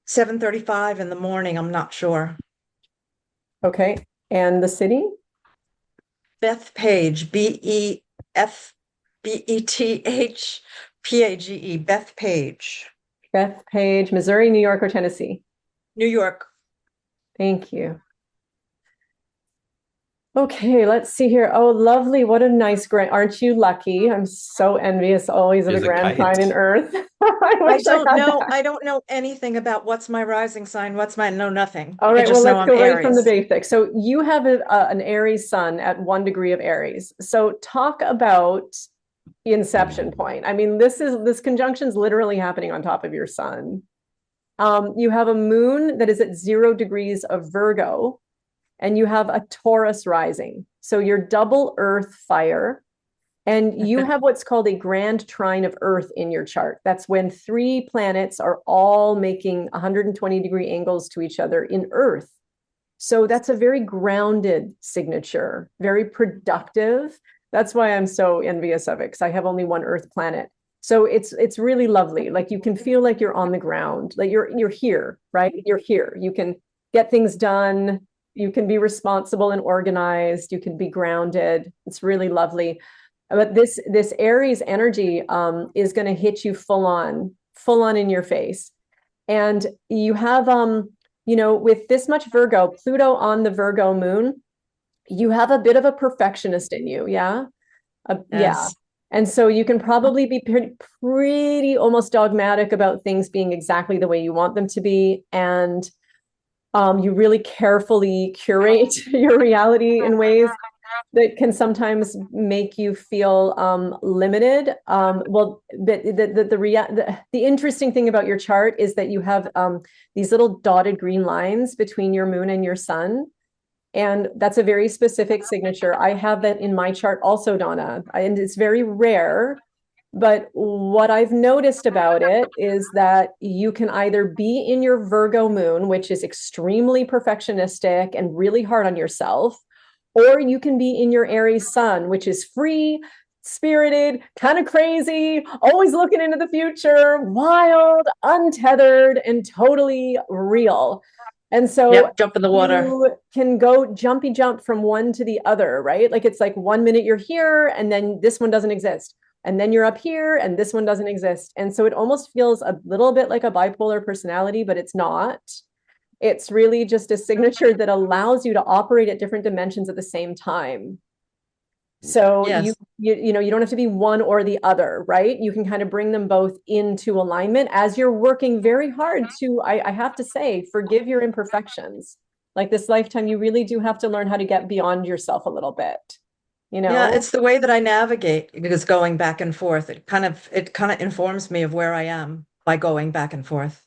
7:35 in the morning. I'm not sure. Okay. And the city? Bethpage, Bethphage, Bethpage, Bethpage, Missouri, New York, or Tennessee? New York. Thank you. Okay, let's see here. Oh, lovely. What a nice grand. Aren't you lucky? I'm so envious always of a There's a grand sign in kite. Earth. I I wish I don't had know. that. I don't know anything about what's my rising sign, no, nothing. All I right, well, just know let's I'm go right from the Aries. basics. So you have an Aries sun at 1 degree of Aries. So talk about inception point. I mean, this conjunction is literally happening on top of your sun. You have a moon that is at 0 degrees of Virgo, and you have a Taurus rising. So you're double earth fire, And you have what's called a grand trine of Earth in your chart. That's when three planets are all making 120-degree angles to each other in Earth. So that's a very grounded signature, very productive. That's why I'm so envious of it, because I have only one Earth planet. So it's really lovely. Like you can feel like you're on the ground, like you're here, right? You're here. You can get things done. You can be responsible and organized. You can be grounded. It's really lovely. But this Aries energy is going to hit you full on in your face. And you have with this much Virgo, Pluto on the Virgo moon, you have a bit of a perfectionist in you, yeah? Yeah. Yes. And so you can probably be pretty almost dogmatic about things being exactly the way you want them to be. And you really carefully curate your reality in ways that can sometimes make you feel limited. Well, the interesting thing about your chart is that you have these little dotted green lines between your moon and your sun. And that's a very specific signature. I have that in my chart also, Donna, and it's very rare. But what I've noticed about it is that you can either be in your Virgo moon, which is extremely perfectionistic and really hard on yourself, or you can be in your Aries sun, which is free, spirited, kind of crazy, always looking into the future, wild, untethered, and totally real. And so Yep, jump in the water. you can go jumpy jump from one to the other, right? Like it's like 1 minute you're here and then this one doesn't exist. And then you're up here and this one doesn't exist. And so it almost feels a little bit like a bipolar personality, but it's not. It's really just a signature that allows you to operate at different dimensions at the same time. So Yes. you know, you don't have to be one or the other, right? You can kind of bring them both into alignment as you're working very hard to, I have to say, forgive your imperfections. Like this lifetime, you really do have to learn how to get beyond yourself a little bit, you Yeah, know? it's the way that I navigate because going back and forth, it kind of informs me of where I am by going back and forth.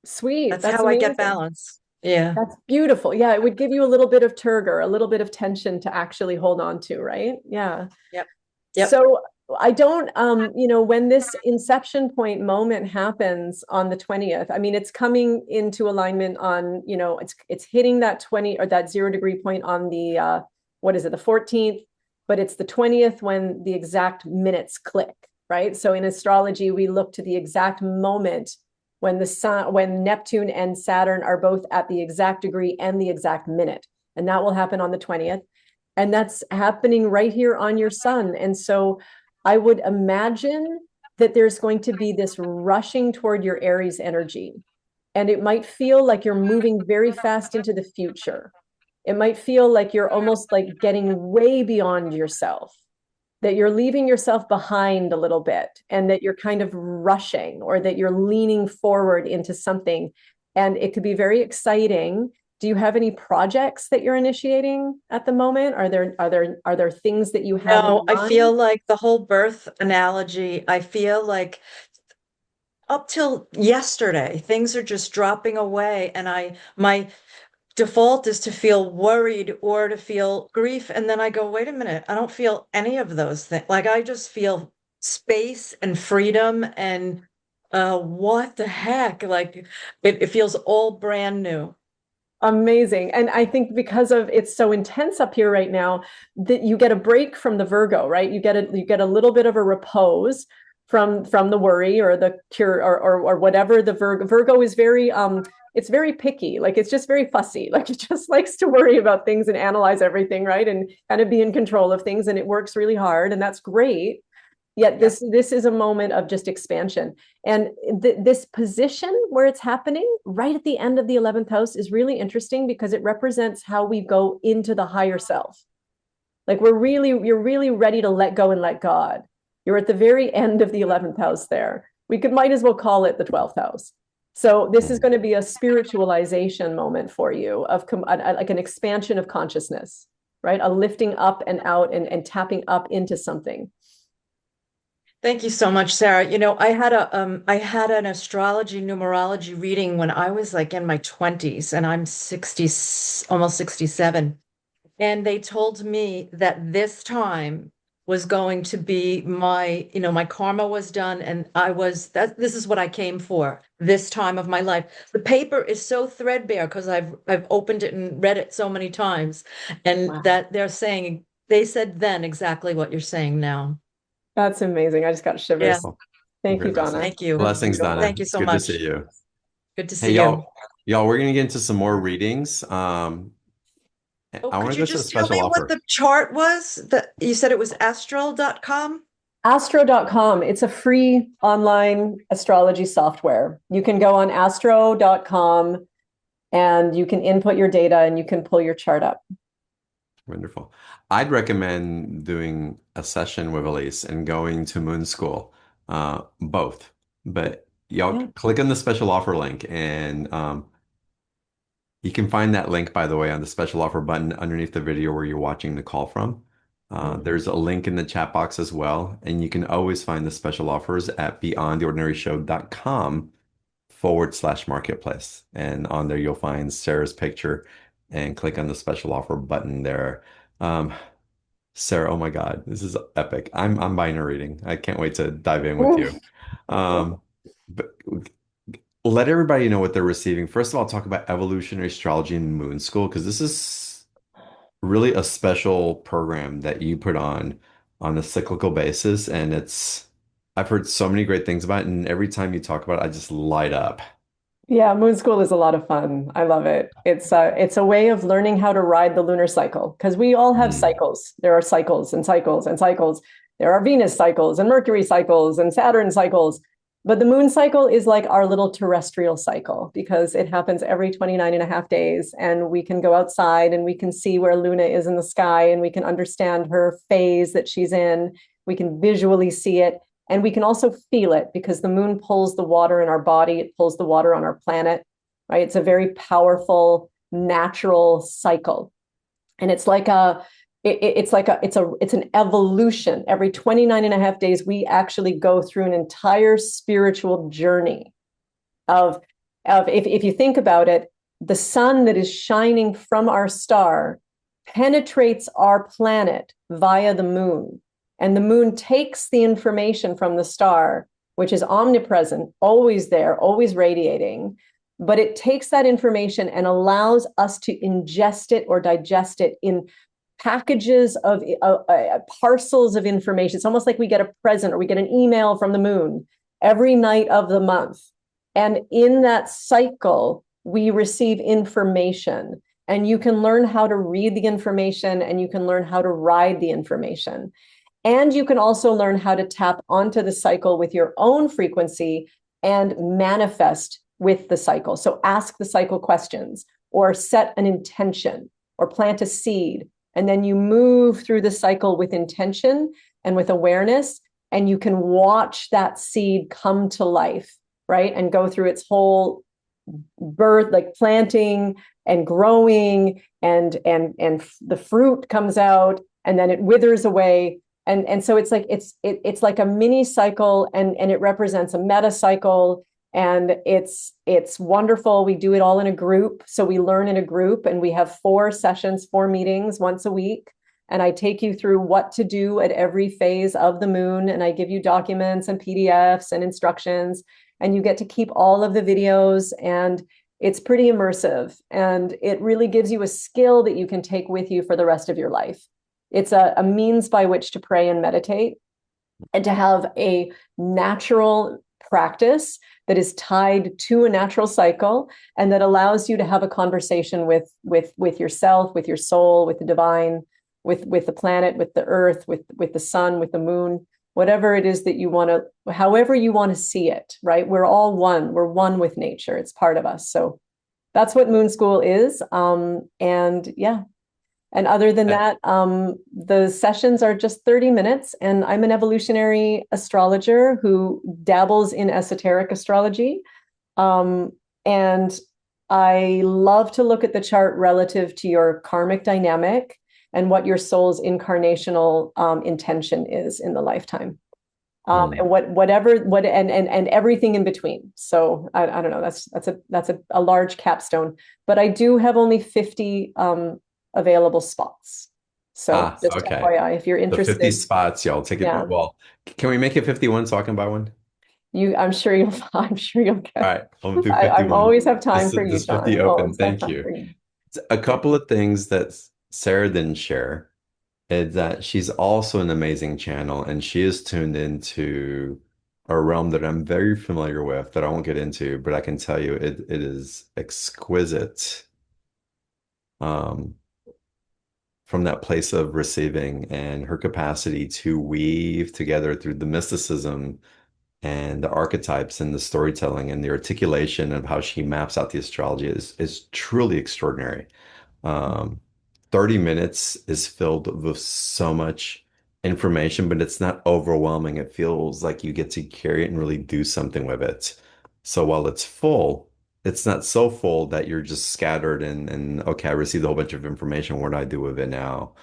Sweet. That's That's how I get amazing. balance. Yeah. That's beautiful. Yeah, it would give you a little bit of turgor, a little bit of tension to actually hold on to, right? Yeah. Yep. Yep. So I don't, when this inception point moment happens on the 20th, I mean, it's coming into alignment on, it's hitting that 20 or that 0 degree point on the, what is it, the 14th, but it's the 20th when the exact minutes click, right? So in astrology, we look to the exact moment when the sun, when Neptune and Saturn are both at the exact degree and the exact minute. And that will happen on the 20th. And that's happening right here on your sun. And so I would imagine that there's going to be this rushing toward your Aries energy. And it might feel like you're moving very fast into the future. It might feel like you're almost like getting way beyond yourself, that you're leaving yourself behind a little bit, and that you're kind of rushing or that you're leaning forward into something. And it could be very exciting. Do you have any projects that you're initiating at the moment? Are there things that you have No, in I feel mind? like the whole birth analogy, I feel like up till yesterday, things are just dropping away. And my default is to feel worried or to feel grief. And then I go, wait a minute, I don't feel any of those things. Like I just feel space and freedom and what the heck? Like it feels all brand new. Amazing. And I think because of it's so intense up here right now, that you get a break from the Virgo, right? You get a little bit of a repose from the worry or the cure or whatever. The Virgo is very it's very picky. Like it's just very fussy. Like it just likes to worry about things and analyze everything, right? And kind of be in control of things. And it works really hard, and that's great. Yet Yeah. this is a moment of just expansion. And this position where it's happening right at the end of the 11th house is really interesting because it represents how we go into the higher self. Like you're really ready to let go and let God. You're at the very end of the 11th house there. Might as well call it the 12th house. So this is going to be a spiritualization moment for you of like an expansion of consciousness, right? A lifting up and out and tapping up into something. Thank you so much, Sarah. I had an astrology numerology reading when I was like in my 20s and I'm 60, almost 67. And they told me that this time was going to be my, my karma was done, and this is what I came for this time of my life. The paper is so threadbare because I've opened it and read it so many times, and Wow. that they said then exactly what you're saying now. That's amazing. I just got Yeah, shivers. Well, Thank you, Donna. congratulations. thank you. That's Blessings, beautiful. Donna. Thank you It's so good to see much. you. Good to Hey, see you. y'all, we're gonna get into some more readings. Oh, I want could to you go to a just tell me special what offer. the chart was? That you said it was astral.com? Astro.com. It's a free online astrology software. You can go on astro.com and you can input your data and you can pull your chart up. Wonderful. I'd recommend doing a session with Elise and going to Moon School, both. But y'all Yeah. click on the special offer link, and you can find that link, by the way, on the special offer button underneath the video where you're watching the call from. There's a link in the chat box as well, and you can always find the special offers at beyondtheordinaryshow.com/marketplace. And on there, you'll find Sarah's picture and click on the special offer button there. Um, Sarah, oh my God, this is epic. I'm buying a reading. I can't wait to dive in with you. But let everybody know what they're receiving. First of all, talk about evolutionary astrology and Moon School, because this is really a special program that you put on a cyclical basis, and I've heard so many great things about it, and every time you talk about it, I just light up. Yeah, Moon School is a lot of fun. I love it. It's a way of learning how to ride the lunar cycle because we all have Mm. cycles. There are cycles and cycles and cycles. There are Venus cycles and Mercury cycles and Saturn cycles. But the moon cycle is like our little terrestrial cycle because it happens every 29 and a half days. And we can go outside and we can see where Luna is in the sky and we can understand her phase that she's in. We can visually see it. And we can also feel it because the moon pulls the water in our body, it pulls the water on our planet, right? It's a very powerful natural cycle. And it's like it's an evolution. Every 29 and a half days, we actually go through an entire spiritual journey of if you think about it, the sun that is shining from our star penetrates our planet via the moon. And the moon takes the information from the star, which is omnipresent, always there, always radiating. But it takes that information and allows us to ingest it or digest it in packages of parcels of information. It's almost like we get a present or we get an email from the moon every night of the month. And in that cycle, we receive information. And you can learn how to read the information and you can learn how to ride the information. And you can also learn how to tap onto the cycle with your own frequency and manifest with the cycle. So ask the cycle questions or set an intention or plant a seed. And then you move through the cycle with intention and with awareness. And you can watch that seed come to life, right? And go through its whole birth, like planting and growing, and the fruit comes out and then it withers away. And so it's like it's like a mini cycle, and it represents a meta cycle, and it's wonderful. We do it all in a group, so we learn in a group, and we have 4 sessions, 4 meetings once a week, and I take you through what to do at every phase of the moon, and I give you documents and PDFs and instructions, and you get to keep all of the videos, and it's pretty immersive, and it really gives you a skill that you can take with you for the rest of your life. It's a means by which to pray and meditate and to have a natural practice that is tied to a natural cycle and that allows you to have a conversation with yourself, with your soul, with the divine, with the planet, with the earth, with the sun, with the moon, whatever it is that you want to, however you want to see it, right? We're all one. We're one with nature. It's part of us. So that's what Moon School is. And yeah. And other than that, the sessions are just 30 minutes, and I'm an evolutionary astrologer who dabbles in esoteric astrology. And I love to look at the chart relative to your karmic dynamic and what your soul's incarnational intention is in the lifetime. And and everything in between. So I don't know. That's a large capstone, but I do have only 50 available spots. So just Okay. FYI, if you're The 50 interested, spots, y'all take it. yeah, Well, can we make it 51 so I can buy one? I'm sure you'll, I'm sure you'll All get. right, I'll do I'm 51. always have time for you, This 50 John. open. Always have Thank time you. for you. A couple of things that Sarah didn't share is that she's also an amazing channel and she is tuned into a realm that I'm very familiar with that I won't get into, but I can tell you it is exquisite um, from that place of receiving and her capacity to weave together through the mysticism and the archetypes and the storytelling and the articulation of how she maps out the astrology is truly extraordinary. Um, 30 minutes is filled with so much information, but it's not overwhelming. It feels like you get to carry it and really do something with it. So while it's full, it's not so full that you're just scattered and okay, I received a whole bunch of information. What do I do with it now?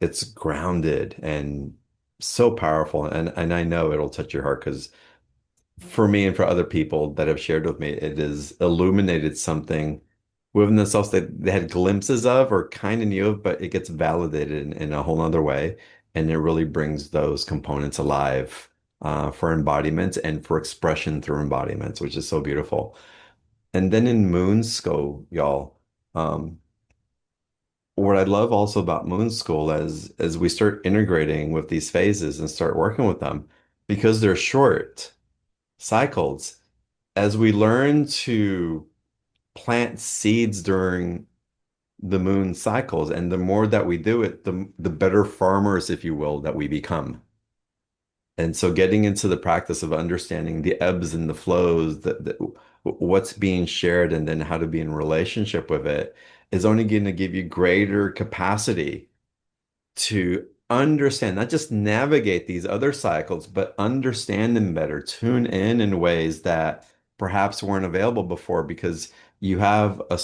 It's grounded and so powerful. And I know it'll touch your heart because for me and for other people that have shared with me, it has illuminated something within themselves that they had glimpses of or kind of knew of, but it gets validated in a whole nother way. And it really brings those components alive for embodiment and for expression through embodiments, which is so beautiful. And then in Moon School, y'all, um, what I love also about Moon School as we start integrating with these phases and start working with them, because they're short cycles as we learn to plant seeds during the moon cycles, and the more that we do it, the better farmers, if you will, that we become. And so getting into the practice of understanding the ebbs and the flows, what's being shared, and then how to be in relationship with it is only going to give you greater capacity to understand, not just navigate these other cycles, but understand them better, tune in ways that perhaps weren't available before because you have a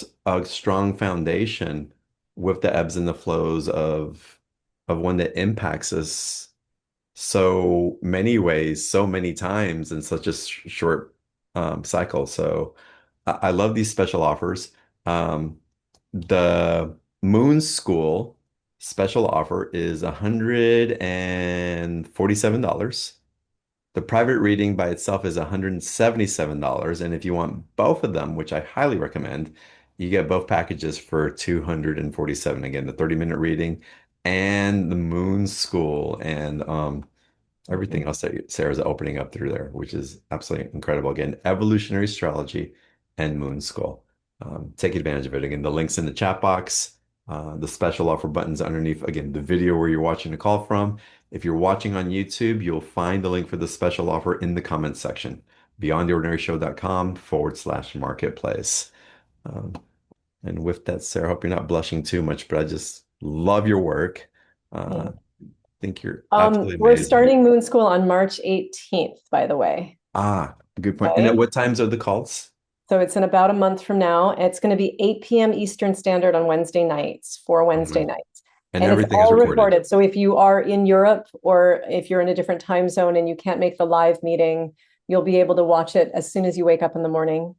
strong foundation with the ebbs and the flows of one that impacts us so many ways, so many times in such a short cycle. So I love these special offers. The Moon School special offer is $147. The private reading by itself is $177. And if you want both of them, which I highly recommend, you get both packages for 247. Again, the 30-minute reading and the Moon School. And everything else that Sarah's opening up through there, which is absolutely incredible. Again, evolutionary astrology and moon school. Take advantage of it. Again, the link's in the chat box, the special offer buttons underneath. Again, the video where you're watching the call from. If you're watching on YouTube, you'll find the link for the special offer in the comments section, beyondtheordinaryshow.com/marketplace. Um, and with that, Sarah, I hope you're not blushing too much, but I just love your work. Yeah. Think you're absolutely We're amazing. starting Moon School on March 18th, by the way. Good point. And at Okay. what times are the calls? So it's in about a month from now. It's going to be 8 p.m. Eastern Standard on Wednesday nights for Wednesday Mhm. nights. And And it's everything is all recorded. recorded. So if you are in Europe or if you're in a different time zone and you can't make the live meeting, you'll be able to watch it as soon as you wake up in the morning.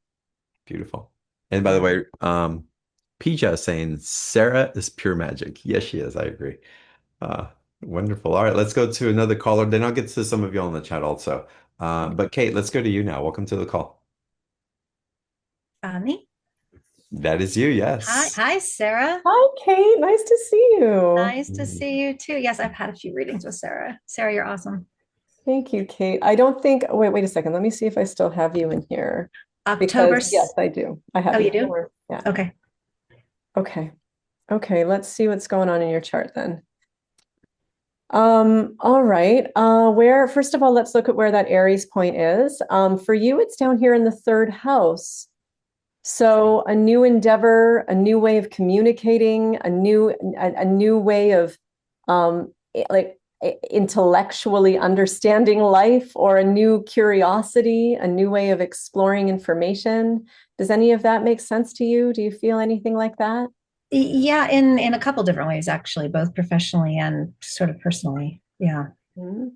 Beautiful. And by the way, Pija is saying Sarah is pure magic. Yes, she is. I agree. Uh, Wonderful. All right, let's go to another caller. Then I'll get to some of you all in the chat also. But Kate, let's go to you now. Welcome to the call. Me? That is you, yes. Hi, Sarah. Hi, Kate. Nice to see you. Nice to see you too. Yes, I've had a few readings with Sarah. Sarah, you're awesome. Thank you, Kate. I don't think, wait a second. Let me see if I still have you in here. October. Because yes, I do. I have Oh, you. you do? Yeah. Okay. Okay, let's see what's going on in your chart then. All right. First of all, let's look at where that Aries point is. For you, it's down here in the third house. So a new endeavor, a new way of communicating, a new way of intellectually understanding life, or a new curiosity, a new way of exploring information. Does any of that make sense to you? Do you feel anything like that? Yeah, in a couple different ways, actually, both professionally and sort of personally. Yeah. Mhm.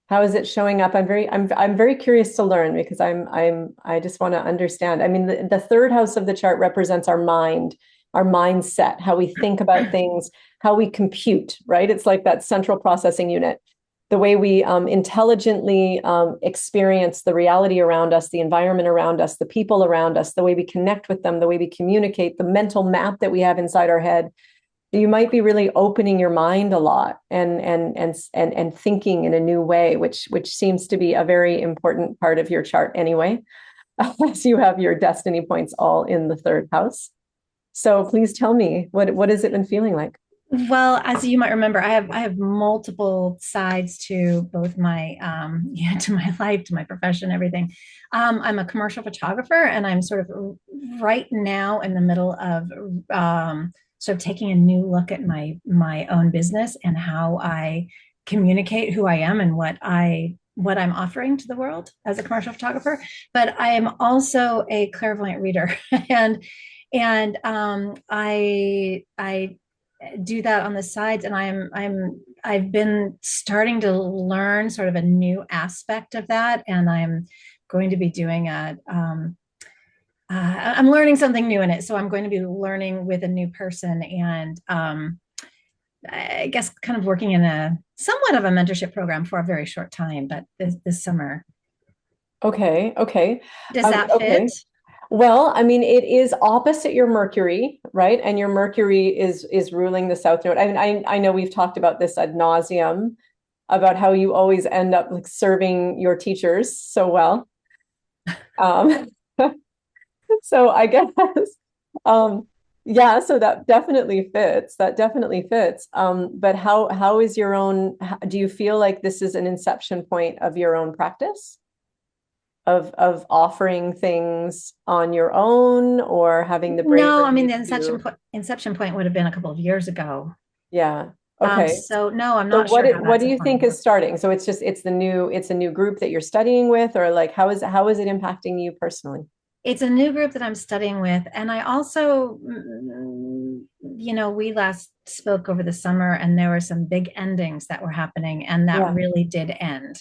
How is it showing up? I'm very curious to learn because I just want to understand. I mean, the third house of the chart represents our mind our mindset, how we think about things, how we compute, right? It's like that central processing unit, the way we intelligently experience the reality around us, the environment around us, the people around us, the way we connect with them, the way we communicate, the mental map that we have inside our head. You might be really opening your mind a lot and thinking in a new way, which seems to be a very important part of your chart anyway, as you have your destiny points all in the third house. So please tell me, what has it been feeling like? Well, as you might remember, I have multiple sides to both my to my life, to my profession, everything. I'm a commercial photographer, and I'm sort of right now in the middle of sort of taking a new look at my own business and how I communicate who I am and what I'm offering to the world as a commercial photographer. But I am also a clairvoyant reader, and I do that on the sides, and I've been starting to learn sort of a new aspect of that, and I'm going to be doing I'm learning something new in it, so I'm going to be learning with a new person, and I guess kind of working in a somewhat of a mentorship program for a very short time, but this summer. Okay, okay. Does that Okay. fit? Well, I mean, it is opposite your Mercury, right? And your Mercury is ruling the South Node. I know we've talked about this ad nauseum about how you always end up like serving your teachers so well. Um, so I guess, um, yeah, so that definitely fits. That definitely fits. But how is your own, do you feel like this is an inception point of your own practice? Of offering things on your own or having the No, I mean bravery the to, inception point would have been a couple of years ago. yeah. Okay. So no, I'm So not sure how what that's do you think applying. is starting? So it's a new group that you're studying with, or like how is it impacting you personally? It's a new group that I'm studying with. And I also, we last spoke over the summer and there were some big endings that were happening, and that Yeah. really did end.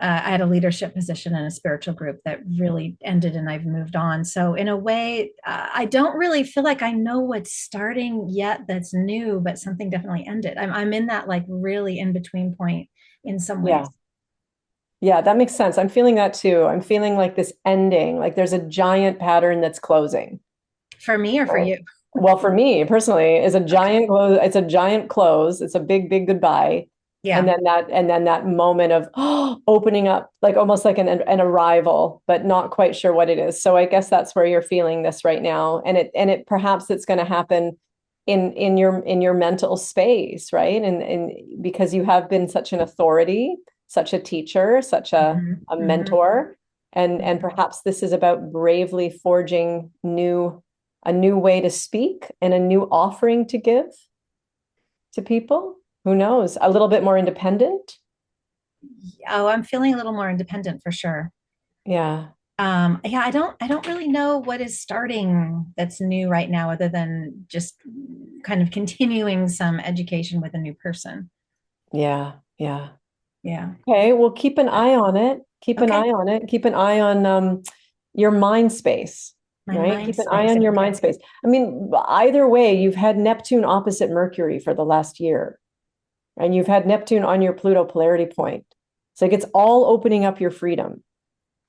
I had a leadership position in a spiritual group that really ended, and I've moved on. So, in a way, I don't really feel like I know what's starting yet that's new, but something definitely ended. I'm in that like really in between point in some Yeah. ways. Yeah, that makes sense. I'm feeling that too. I'm feeling like this ending, like there's a giant pattern that's closing. For me or for Right. you? Well, for me personally, is a Okay. giant close. It's a giant close. It's a big, big goodbye. Yeah. And then that moment of opening up, like almost like an arrival, but not quite sure what it is. So I guess that's where you're feeling this right now. And it perhaps it's going to happen in your mental space, right? And because you have been such an authority, such a teacher, such Mhm, a mhm, mentor, and mhm. perhaps this is about bravely forging a new way to speak and a new offering to give to people. Who knows? A little bit more independent. Oh, I'm feeling a little more independent for sure. Yeah. Yeah, I don't really know what is starting that's new right now, other than just kind of continuing some education with a new person. Yeah. Yeah. Yeah. Okay. Well, keep an eye on it. Keep an Okay. eye on it. Keep an eye on your mind space, My right? mind Keep an eye space. on your Okay. mind space. I mean, either way, you've had Neptune opposite Mercury for the last year, and you've had Neptune on your Pluto polarity point. It's like it's all opening up your freedom.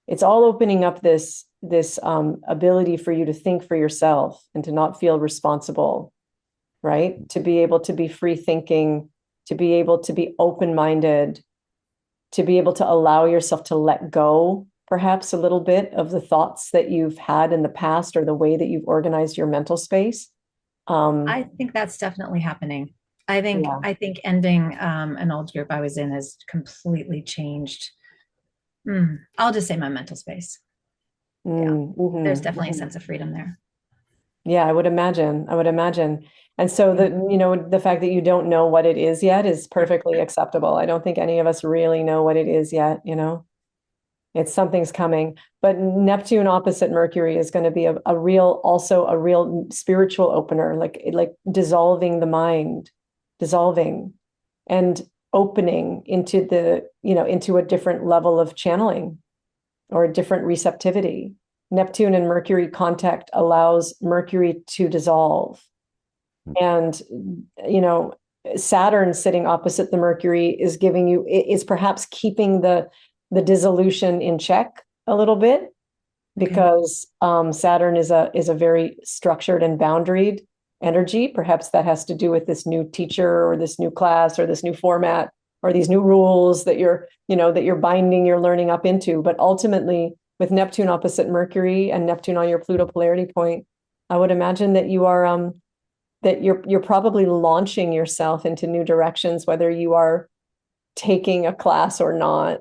It's all opening up this ability for you to think for yourself and to not feel responsible, right? To be able to be free thinking, to be able to be open minded, to be able to allow yourself to let go, perhaps a little bit of the thoughts that you've had in the past or the way that you've organized your mental space. I think that's definitely happening. I think Yeah. I think ending an old group I was in has completely changed. I'll just say my mental space. Yeah. There's definitely a Mhm. sense of freedom there. Yeah, I would imagine. I would imagine. And so Yeah. the fact that you don't know what it is yet is perfectly acceptable. I don't think any of us really know what it is yet. It's something's coming. But Neptune opposite Mercury is going to be also a real spiritual opener, like dissolving the mind, dissolving and opening into into a different level of channeling or a different receptivity. Neptune and Mercury contact allows Mercury to dissolve. And, you know, Saturn sitting opposite the Mercury is giving you, is perhaps keeping the dissolution in check a little bit, because Saturn is a very structured and boundaried energy. Perhaps that has to do with this new teacher or this new class or this new format or these new rules that you're binding your learning up into. But ultimately, with Neptune opposite Mercury and Neptune on your Pluto polarity point, I would imagine that you're probably launching yourself into new directions, whether you are taking a class or not,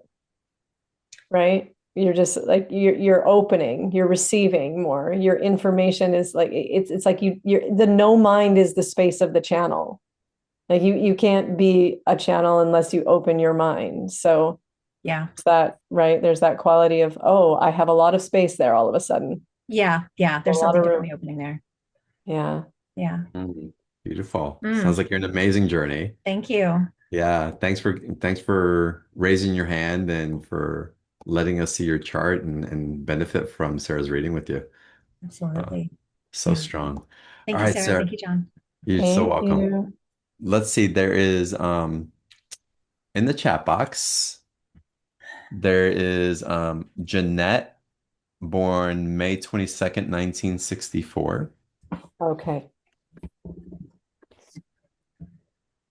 right? You're just like you're opening, you're receiving more. Your information is like it's like you're the no mind is the space of the channel. Like you can't be a channel unless you open your mind. So Yeah. that, right? There's that quality of, oh, I have a lot of space there all of a sudden. Yeah. Yeah. There's A lot something of room. definitely opening there. Yeah. Yeah. Beautiful. Sounds like you're an amazing journey. Thank you. Yeah, thanks for raising your hand and for letting us see your chart and benefit from Sarah's reading with you. Absolutely. So strong. Thank All you, right, Sarah. Sarah, Thank you, John. you're so Thank welcome. you. Let's see, there is in the chat box, there is Jeanette, born May 22nd, 1964. Okay.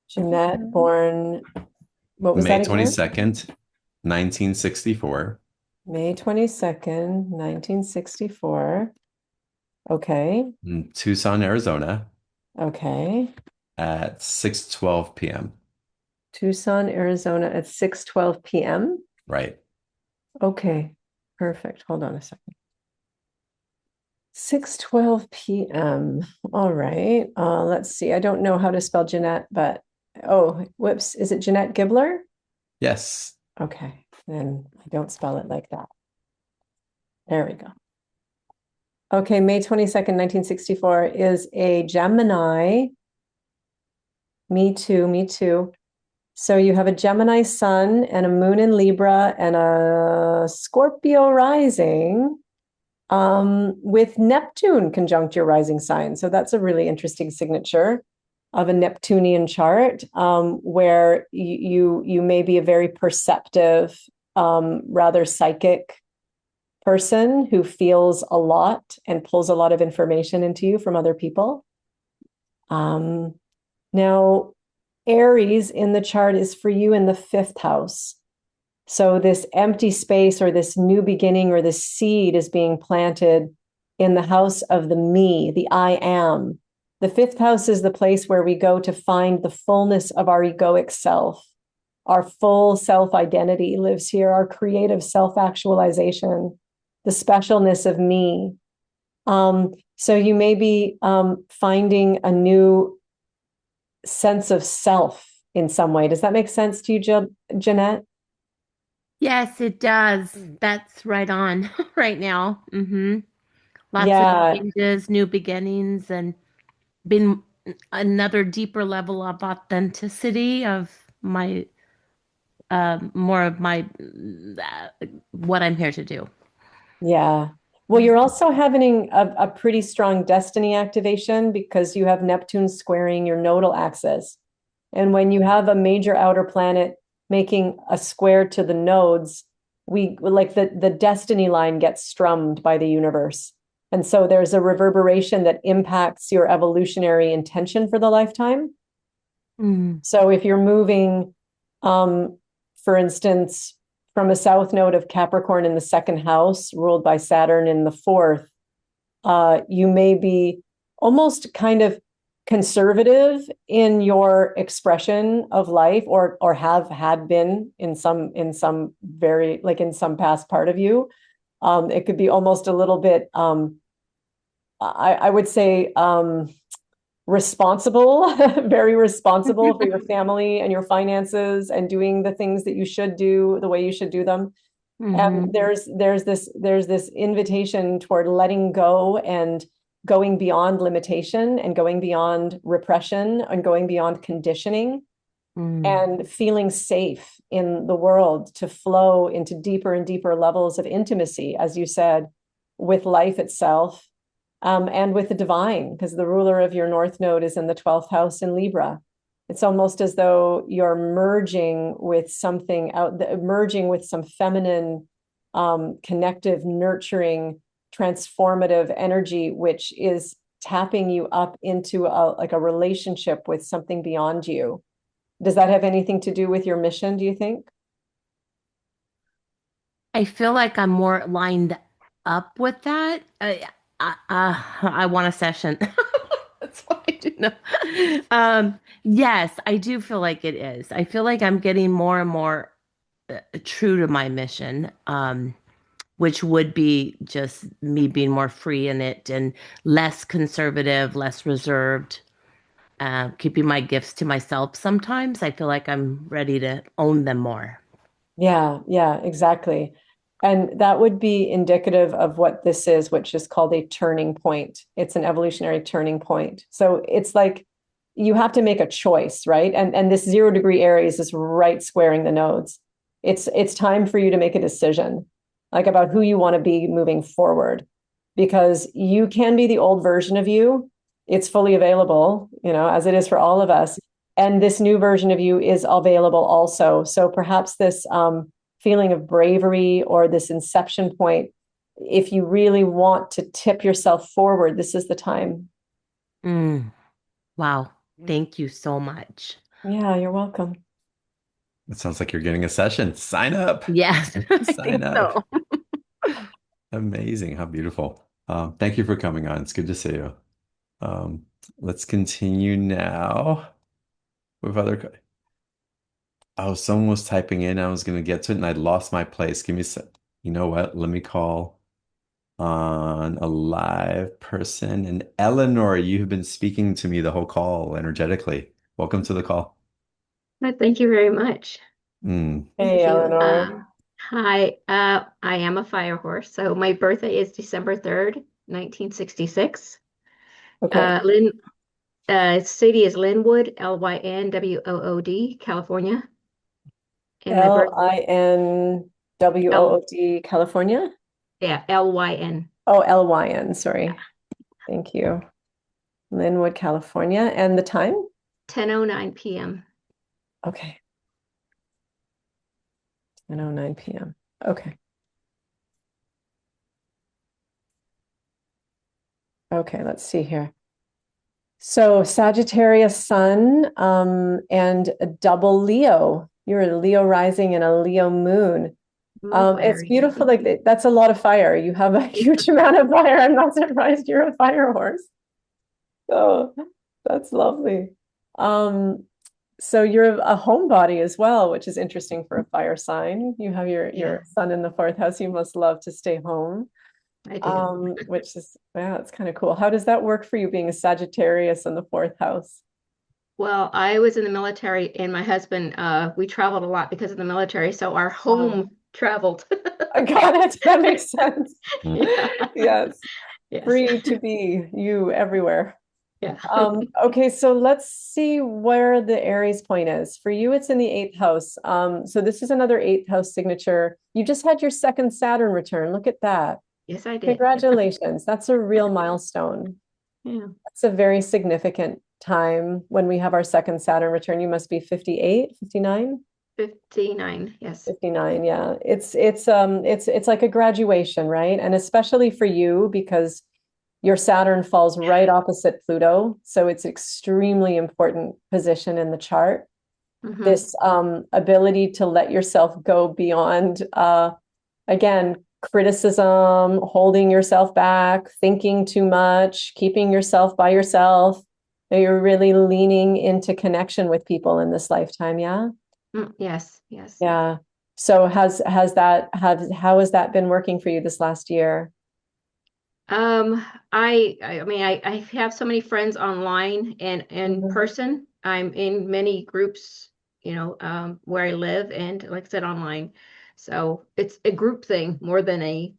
Jeanette, born, what was May that again? 22nd, 1964. May 22nd, 1964. Okay. In Tucson, Arizona Okay. at 6:12 p.m. Tucson, Arizona at 6:12 p.m. Right. Okay. Perfect. Hold on a second. 6:12 p.m. All right. Let's see. I don't know how to spell Jeanette, but oh, whoops. Is it Jeanette Gibler? Yes. Okay. Then I don't spell it like that. There we go. Okay, May 22nd, 1964 is a Gemini. Me too, me too. So you have a Gemini sun and a moon in Libra and a Scorpio rising, with Neptune conjunct your rising sign. So that's a really interesting signature of a Neptunian chart, where you may be a very perceptive, rather psychic person who feels a lot and pulls a lot of information into you from other people. Now, Aries in the chart is for you in the 5th house. So this empty space or this new beginning or this seed is being planted in the house of the me, the I am. The 5th house is the place where we go to find the fullness of our egoic self. Our full self-identity lives here, our creative self-actualization, the specialness of me. So you may be finding a new sense of self in some way. Does that make sense to you, Jeanette? Yes, it does. That's right on right now. Lots of Yeah, changes, new beginnings, and been another deeper level of authenticity of my more of my what I'm here to do. yeah. Well, you're also having a pretty strong destiny activation because you have Neptune squaring your nodal axis. And when you have a major outer planet making a square to the nodes, we like the destiny line gets strummed by the universe. And so there's a reverberation that impacts your evolutionary intention for the lifetime. So if you're moving, for instance, from a south node of Capricorn in the 2nd house, ruled by Saturn in the 4th, you may be almost kind of conservative in your expression of life, or have had been in some very, like in some past part of you. It could be almost a little bit, I would say, responsible, very responsible for your family and your finances and doing the things that you should do the way you should do them. And there's this invitation toward letting go and going beyond limitation and going beyond repression and going beyond conditioning and feeling safe in the world to flow into deeper and deeper levels of intimacy, as you said, with life itself, and with the divine, because the ruler of your North Node is in the 12th house in Libra. It's almost as though you're merging with something merging with some feminine, connective, nurturing, transformative energy, which is tapping you up into a relationship with something beyond you. Does that have anything to do with your mission, do you think? I feel like I'm more lined up with that. I want a session. That's what I do know. Yes, I do feel like it is. I feel like I'm getting more and more true to my mission, which would be just me being more free in it and less conservative, less reserved, keeping my gifts to myself. Sometimes I feel like I'm ready to own them more. Yeah, exactly. And that would be indicative of what this is, which is called a turning point. It's an evolutionary turning point. So it's like you have to make a choice, right? And this 0 degree Aries is right squaring the nodes. It's time for you to make a decision, like about who you want to be moving forward, because you can be the old version of you. It's fully available, as it is for all of us. And this new version of you is available also. So perhaps this feeling of bravery or this inception point, if you really want to tip yourself forward, this is the time. Mm, wow. Thank you so much. Yeah, you're welcome. It sounds like you're getting a session. Sign up. Yes, I Sign think up. so. Amazing. How beautiful. Thank you for coming on. It's good to see you. Um, let's continue now with other. Oh, someone was typing in. I was going to get to it and I lost my place. Give me a sec. You know what? Let me call on a live person. And Eleanor, you have been speaking to me the whole call energetically. Welcome to the call. Thank you very much. Mm. Hey, Thank you. Eleanor. Hi, I am a fire horse. So my birthday is December 3rd, 1966. Okay. City is Linwood, Lynwood, California. And my birth, Linwood, California. yeah, Lyn. Oh, Lyn. Sorry. Thank you. Linwood, California. And the time? 10:09 p.m. Okay. 10:09 p.m. Okay. Okay, let's see here. So Sagittarius sun, and a double Leo. You're a Leo rising and a Leo moon. It's beautiful. Like that's a lot of fire. You have a huge amount of fire. I'm not surprised you're a fire horse. So that's lovely. So you're a homebody as well, which is interesting for a fire sign. You have your sun in the 4th house. You must love to stay home. I do. Which is, yeah, it's kind of cool. How does that work for you being a Sagittarius in the 4th house? Well, I was in the military and my husband, we traveled a lot because of the military. So our home traveled. I got it. That makes sense. Yeah. Yes. Yes. Free to be you everywhere. Yeah. Okay, so let's see where the Aries point is. For you, it's in the 8th house. So this is another 8th house signature. You just had your 2nd Saturn return. Look at that. Yes, I did. Congratulations. That's a real milestone. Yeah. That's a very significant time when we have our 2nd Saturn return. You must be 58, 59? 59, yes. 59, yeah. It's like a graduation, right? And especially for you because your Saturn falls right opposite Pluto, so it's extremely important position in the chart. Mhm. This ability to let yourself go beyond, again, criticism, holding yourself back, thinking too much, keeping yourself by yourself. You're really leaning into connection with people in this lifetime, yeah? Yes. Yeah. So how has that been working for you this last year? I mean, I have so many friends online and in Mhm. person. I'm in many groups, where I live and like I said, online. So it's a group thing more than a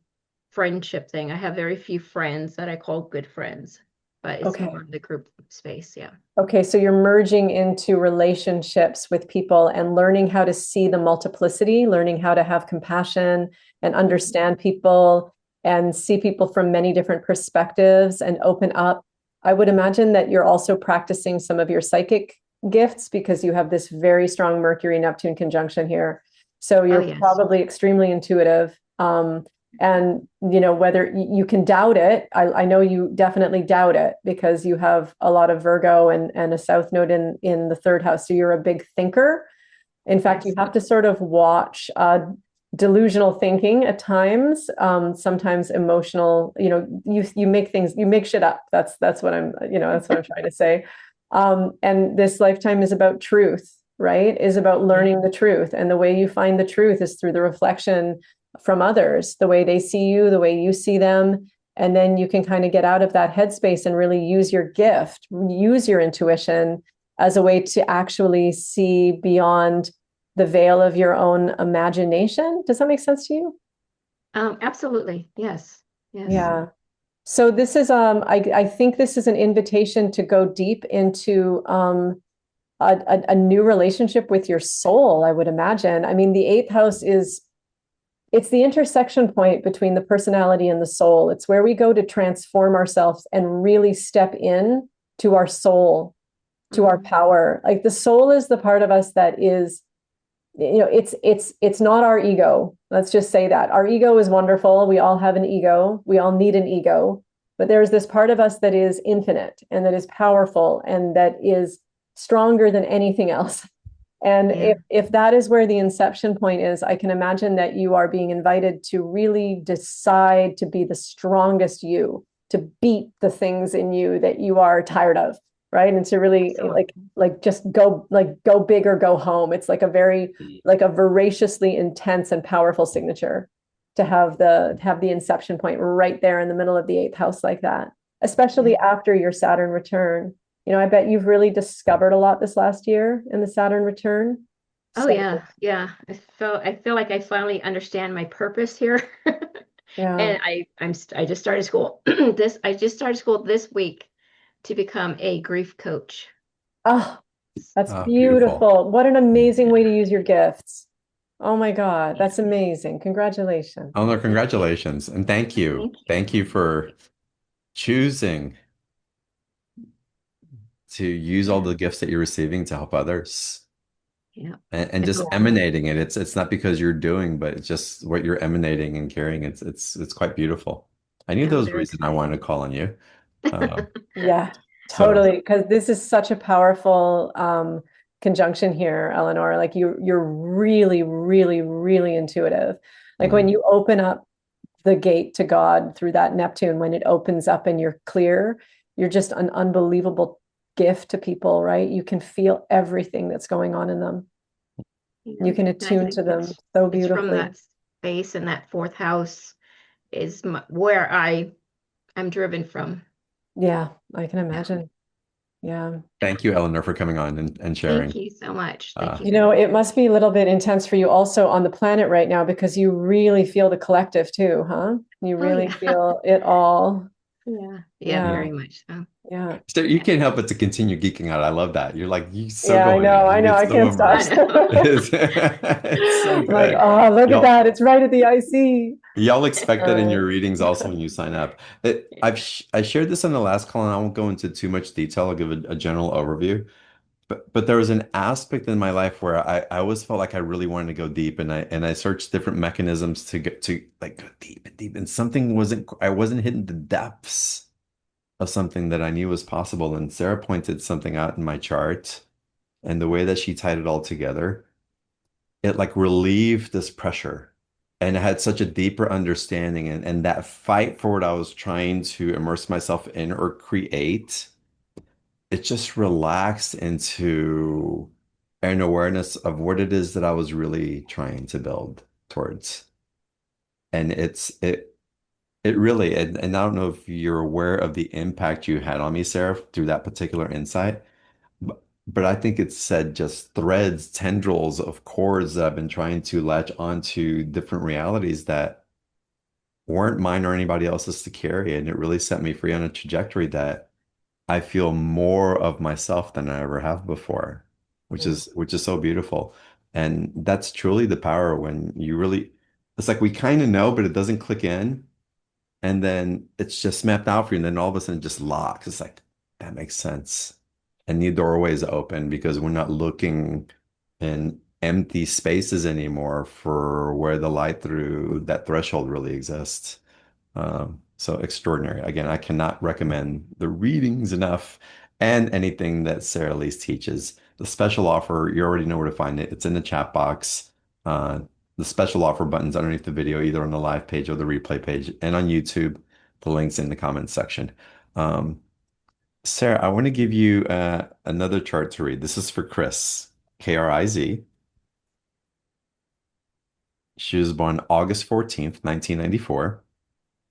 friendship thing. I have very few friends that I call good friends, but it's Okay. more in the group space. Yeah. Okay, so you're merging into relationships with people and learning how to see the multiplicity, learning how to have compassion and understand people and see people from many different perspectives and open up. I would imagine that you're also practicing some of your psychic gifts because you have this very strong Mercury Neptune conjunction here. So Oh, you're yes. probably extremely intuitive. And whether you can doubt it, I know you definitely doubt it because you have a lot of Virgo and a South Node in the third house. So you're a big thinker. In fact, you Yes. have to sort of watch delusional thinking at times, sometimes emotional, you make shit up. That's what I'm trying to say. And this lifetime is about truth, right? Is about learning the truth. And the way you find the truth is through the reflection from others, the way they see you, the way you see them. And then you can kind of get out of that headspace and really use your gift, use your intuition as a way to actually see beyond the veil of your own imagination. Does that make sense to you? Absolutely. Yes. Yes. Yeah. So this is I think this is an invitation to go deep into a new relationship with your soul, I would imagine. I mean, the eighth house it's the intersection point between the personality and the soul. It's where we go to transform ourselves and really step in to our soul, to our power. Like the soul is the part of us that is, it's not our ego. Let's just say that. Our ego is wonderful. We all have an ego. We all need an ego. But there's this part of us that is infinite and that is powerful and that is stronger than anything else. And if that is where the inception point is, I can imagine that you are being invited to really decide to be the strongest you, to beat the things in you that you are tired of, right? And to really like just go big or go home. It's like a voraciously intense and powerful signature to have the inception point right there in the middle of the eighth house like that, especially after your Saturn return. I bet you've really discovered a lot this last year in the Saturn return. Oh, yeah. Yeah. I feel like I finally understand my purpose here. Yeah. And I just started school this week to become a grief coach. Oh, that's Oh, beautiful. What an amazing way to use your gifts. Oh my God, that's amazing. Congratulations. Oh, no, congratulations. And thank you. Thank you. Thank you for choosing to use all the gifts that you're receiving to help others Yeah. and I just feel emanating it. It's not because you're doing, but it's just what you're emanating and carrying. It's quite beautiful. I knew there I'm was a very reason I excited. wanted to call on you. Uh, Yeah, so totally. Because this is such a powerful conjunction here, Eleanor. Like you're really, really, really intuitive. Like when mm, you open up the gate to God through that Neptune, when it opens up and you're clear, you're just an unbelievable gift to people, right? You can feel everything that's going on in them. You Yeah. can And I attune think to them so it's from beautifully. that space and that fourth house is where I'm driven from. Yeah, I can Yeah. imagine. Yeah. thank you, Eleanor, for coming on and Thank sharing. you so much. Thank Uh, you You very know, much. it must be a little bit intense for you also on the planet right now because you really feel the collective too, huh? You Oh, really yeah. feel it all. Yeah. Yeah, Yeah, very much so. yeah. so you can't help but to continue geeking out. I love that. You're like, you so Yeah, go in. I You know, get I so can't stop. immersed. I It's so I'm like, good. oh, look at Y'all, that. It's right at the IC. y'all expect that in Uh, your readings also when you sign up. I shared this on the last call, and I won't go into too much detail. I'll give a general overview. But there was an aspect in my life where I always felt like I really wanted to go deep, and I searched different mechanisms to get to like go deep and deep, and something I wasn't hitting the depths of something that I knew was possible. And Sarah pointed something out in my chart, and the way that she tied it all together, it like relieved this pressure. And I had such a deeper understanding, and that fight for what I was trying to immerse myself in or create, it just relaxed into an awareness of what it is that I was really trying to build towards. And it really, and I don't know if you're aware of the impact you had on me, Sarah, through that particular insight, but I think it said just threads, tendrils of cords that I've been trying to latch onto different realities that weren't mine or anybody else's to carry. And it really set me free on a trajectory that I feel more of myself than I ever have before, which is so beautiful. And that's truly the power when you really, it's like we kind of know, but it doesn't click in. and then it's just mapped out for you, and then all of a sudden it just locks. It's like that makes sense. And the doorway is open because we're not looking in empty spaces anymore for where the light through that threshold really exists. So extraordinary. Again, I cannot recommend the readings enough and anything that Sara Elise teaches. The special offer, you already know where to find it. It's in the chat box. Uh, the special offer button's underneath the video, either on the live page or the replay page, and on YouTube. The link's in the comments section. Um, Sarah, I want to give you another chart to read. This is for Chris, Kriz. She was born August 14th, 1994,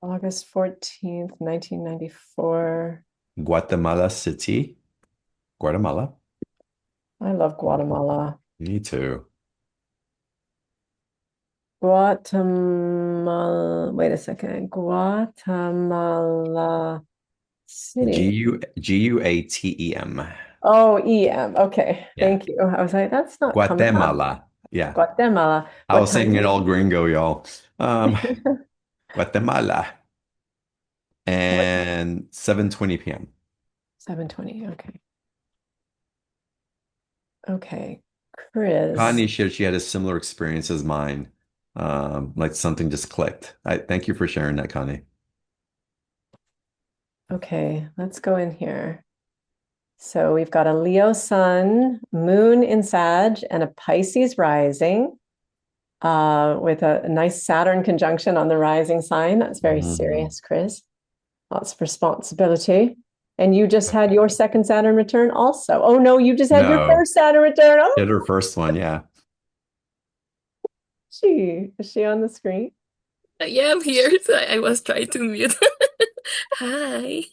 August 14th, 1994. Guatemala City, Guatemala. I love Guatemala. Me too. Guatemala. Wait a second. Guatemala City. Guatem. Oh, EM. Okay. Yeah. Thank you. I was like, that's not coming up. Guatemala. Yeah. Guatemala. I What was saying time? it all gringo, y'all. Um, Guatemala. What? And 7:20 p.m. 7:20. Okay. Okay. Chris. Connie shared she had a similar experience as mine. Like something just clicked. I thank you for sharing that, Connie. Okay, let's go in here. So we've got a Leo sun, moon in Sag, and a Pisces rising, with a nice Saturn conjunction on the rising sign. That's very Mhm. serious, Chris. Lots of responsibility. And you just had your second Saturn return also. Oh no, you just had your No, first Saturn return. Oh, did her first one, yeah. is she on the screen? Yeah, I'm here. So I was trying to mute. Hi.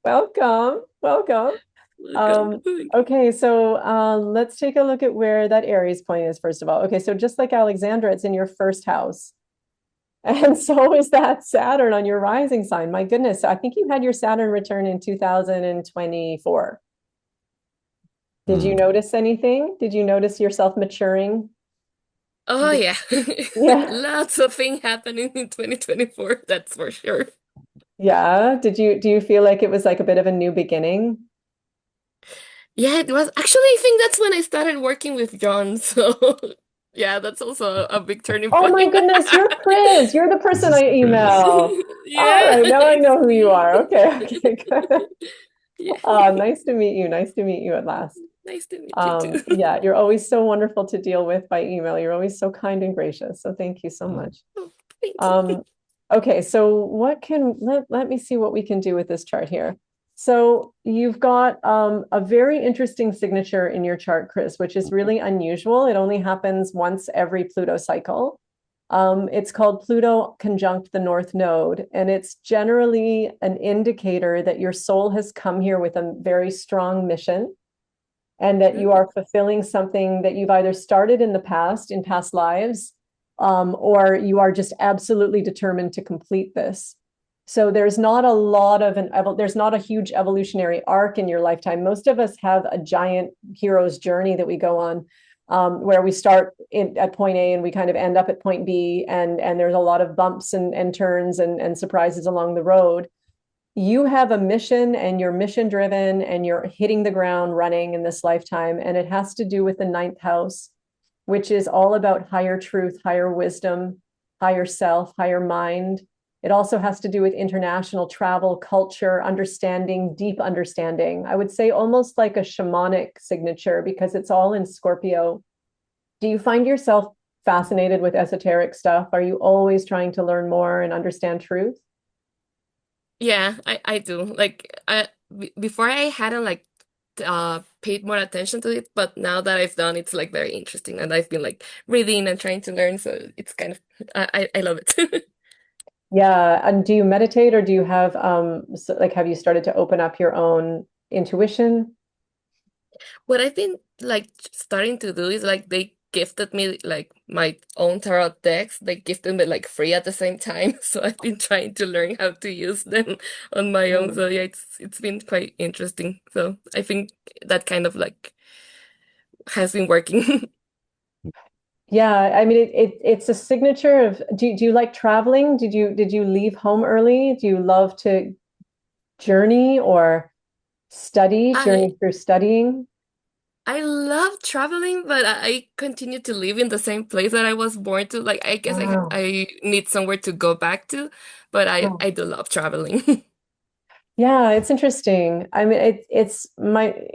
Welcome, welcome. Welcome. Okay, so let's take a look at where that Aries point is, first of all. Okay, so just like Alexandra, it's in your first house. And so is that Saturn on your rising sign. My goodness, I think you had your Saturn return in 2024. Did you Hmm. notice anything? Did you notice yourself maturing? Oh yeah. Yeah. Lots of things happening in 2024, that's for sure. Yeah. Do you feel like it was like a bit of a new beginning? Yeah, it was actually I think that's when I started working with John. So yeah, that's also a big turning Oh point. my goodness, you're Chris. You're the This person is I Chris. email. All Yeah, right, now I it's know who you me. are. Okay, okay, good. Yeah. Nice to meet you. Nice to meet you at last. Nice to meet you too. Yeah, you're always so wonderful to deal with by email. You're always so kind and gracious. So thank you so Oh, much. Oh, thank you. Um, okay, so let me see what we can do with this chart here. So you've got a very interesting signature in your chart, Chris, which is really unusual. It only happens once every Pluto cycle. It's called Pluto conjunct the North Node, and it's generally an indicator that your soul has come here with a very strong mission and that you are fulfilling something that you've either started in the past, in past lives, or you are just absolutely determined to complete this. So there's not a lot of there's not a huge evolutionary arc in your lifetime. Most of us have a giant hero's journey that we go on, where we start at point A and we kind of end up at point B, and there's a lot of bumps and turns and surprises along the road. You have a mission and you're mission driven and you're hitting the ground running in this lifetime. And it has to do with the ninth house, which is all about higher truth, higher wisdom, higher self, higher mind. It also has to do with international travel, culture, understanding, deep understanding. I would say almost like a shamanic signature because it's all in Scorpio. Do you find yourself fascinated with esoteric stuff? Are you always trying to learn more and understand truth? Yeah, I do. Like before I hadn't like paid more attention to it, but now that I've done it's like very interesting and I've been like reading and trying to learn, so it's kind of I love it. Yeah, and do you meditate or do you have like have you started to open up your own intuition? What I've been like starting to do is like they gifted me like my own tarot decks. They gifted me like free at the same time. So I've been trying to learn how to use them on my own. Mm. So yeah, it's been quite interesting. So I think that kind of like has been working. Yeah, I mean it's a signature of do you like traveling? Did you leave home early? Do you love to journey or I journey through studying? I love traveling, but I continue to live in the same place that I was born to. Like I guess Wow. I need somewhere to go back to, but I do love traveling. Yeah, it's interesting. I mean,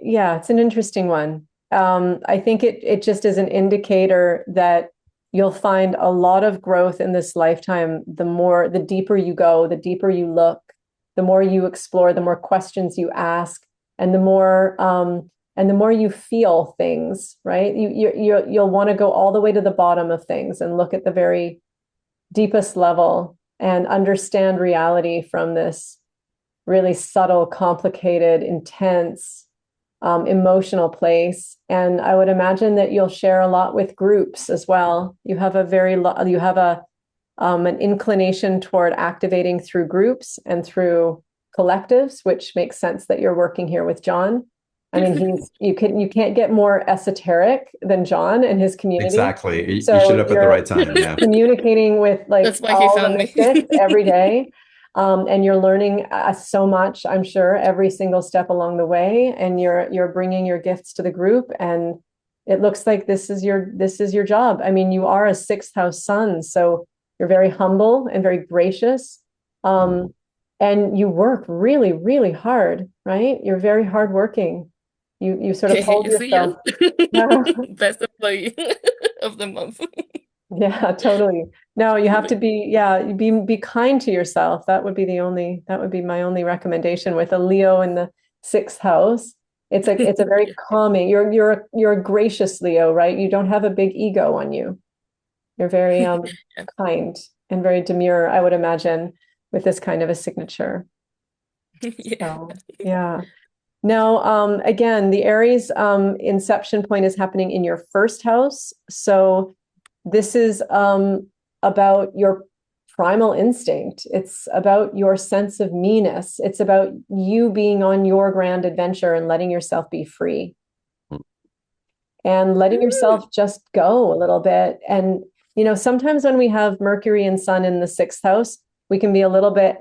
yeah, it's an interesting one. I think it just is an indicator that you'll find a lot of growth in this lifetime. The deeper you go, the deeper you look, the more you explore, the more questions you ask, and the more you feel things, right? You'll want to go all the way to the bottom of things and look at the very deepest level and understand reality from this really subtle, complicated, intense, emotional place. And I would imagine that you'll share a lot with groups as well. You have an inclination toward activating through groups and through collectives, which makes sense that you're working here with John. I mean, you can't get more esoteric than John and his community. Exactly. You showed So up at the right you're time. Yeah. communicating with like That's why he all the found me. mystics every day. And you're learning so much, I'm sure, every single step along the way. And you're bringing your gifts to the group, and it looks like this is your job. I mean, you are a sixth house sun, so you're very humble and very gracious. Um, and you work really, really hard, right? You're very hardworking. You sort of hold You see, yourself. yes. Yeah, Best employee of the month. yeah, totally. No, you have to be, yeah, be kind to yourself. That would be my only recommendation with a Leo in the sixth house. It's a very Yeah. calming. You're a gracious Leo, right? You don't have a big ego on you. You're very kind and very demure, I would imagine, with this kind of a signature. Yeah. So yeah. Now, again, the Aries inception point is happening in your first house. So this is about your primal instinct. It's about your sense of meanness. It's about you being on your grand adventure and letting yourself be free and letting yourself just go a little bit. And, sometimes when we have Mercury and Sun in the sixth house, we can be a little bit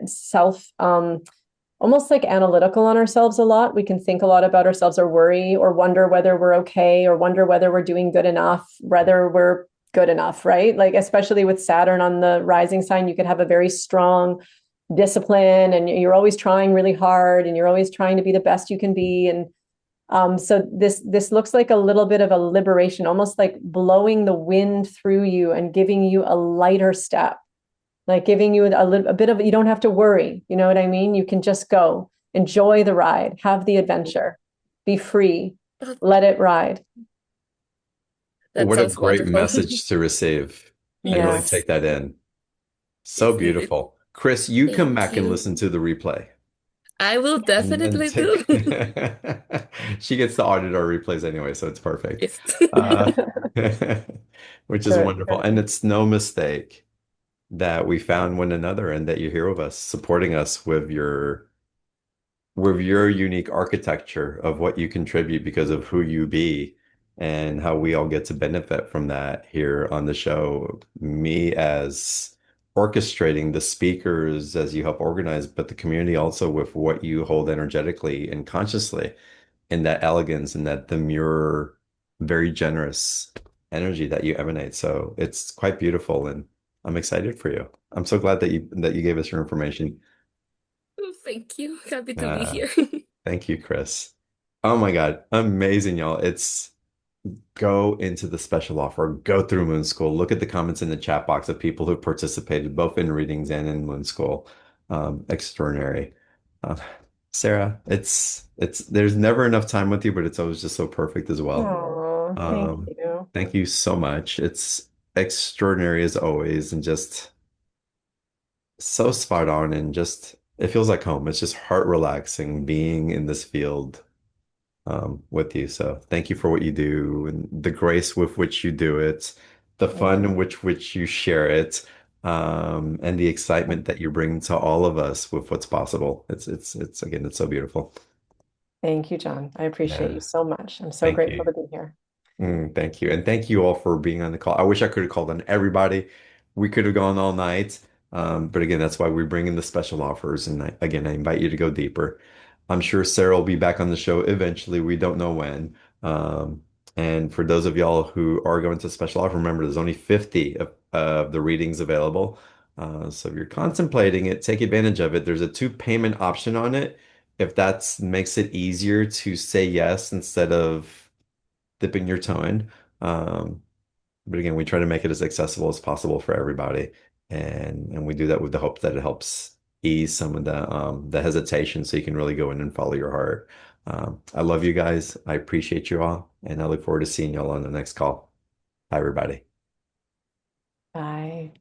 almost like analytical on ourselves a lot. We can think a lot about ourselves or worry or wonder whether we're okay or wonder whether we're doing good enough, whether we're good enough, right? Like, especially with Saturn on the rising sign, you could have a very strong discipline and you're always trying really hard and you're always trying to be the best you can be. And so this looks like a little bit of a liberation, almost like blowing the wind through you and giving you a lighter step, like giving you a bit of, you don't have to worry. You know what I mean? You can just go, enjoy the ride, have the adventure, be free, let it ride. That What a sounds great wonderful. message to receive. I really Yeah. Yes. take that in. So Yes, beautiful. Chris, you come thank back and you. listen to the replay. I will And definitely take do. she gets to audit our replays anyway, so it's perfect. Yes. Uh, which is Good, wonderful. And good. it's no mistake that we found one another and that you're here with us, supporting us with your unique architecture of what you contribute because of who you be and how we all get to benefit from that here on the show. Me as orchestrating the speakers as you help organize, but the community also with what you hold energetically and consciously in that elegance and that demure, very generous energy that you emanate. So it's quite beautiful and I'm excited for you. I'm so glad that you gave us your information. Thank you. Happy to be Uh, here. Thank you, Chris. Oh my God, amazing, y'all. It's go into the special offer, go through Moon School, look at the comments in the chat box of people who participated both in readings and in Moon School. Extraordinary. Uh, Sarah, it's there's never enough time with you, but it's always just so perfect as well. Oh, thank Um, you. thank you so much. It's extraordinary as always, and just so spot on, and just it feels like home. It's just heart relaxing being in this field with you. So thank you for what you do and the grace with which you do it, the fun in which you share it, and the excitement that you bring to all of us with what's possible. It's again, it's so beautiful. Thank you, John. I appreciate you Yeah, so much. I'm so thank grateful you. to be here. Thank you. And thank you all for being on the call. I wish I could have called on everybody. We could have gone all night. But again, that's why we bring in the special offers. And again, I invite you to go deeper. I'm sure Sarah will be back on the show eventually. We don't know when. And for those of y'all who are going to special offer, remember there's only 50 of the readings available. So if you're contemplating it, take advantage of it. There's a two payment option on it. If that makes it easier to say yes instead of dipping your toe in. Um, but again, we try to make it as accessible as possible for everybody. And we do that with the hope that it helps ease some of the hesitation so you can really go in and follow your heart. I love you guys. I appreciate you all, and I look forward to seeing y'all on the next call. Bye, everybody. Bye.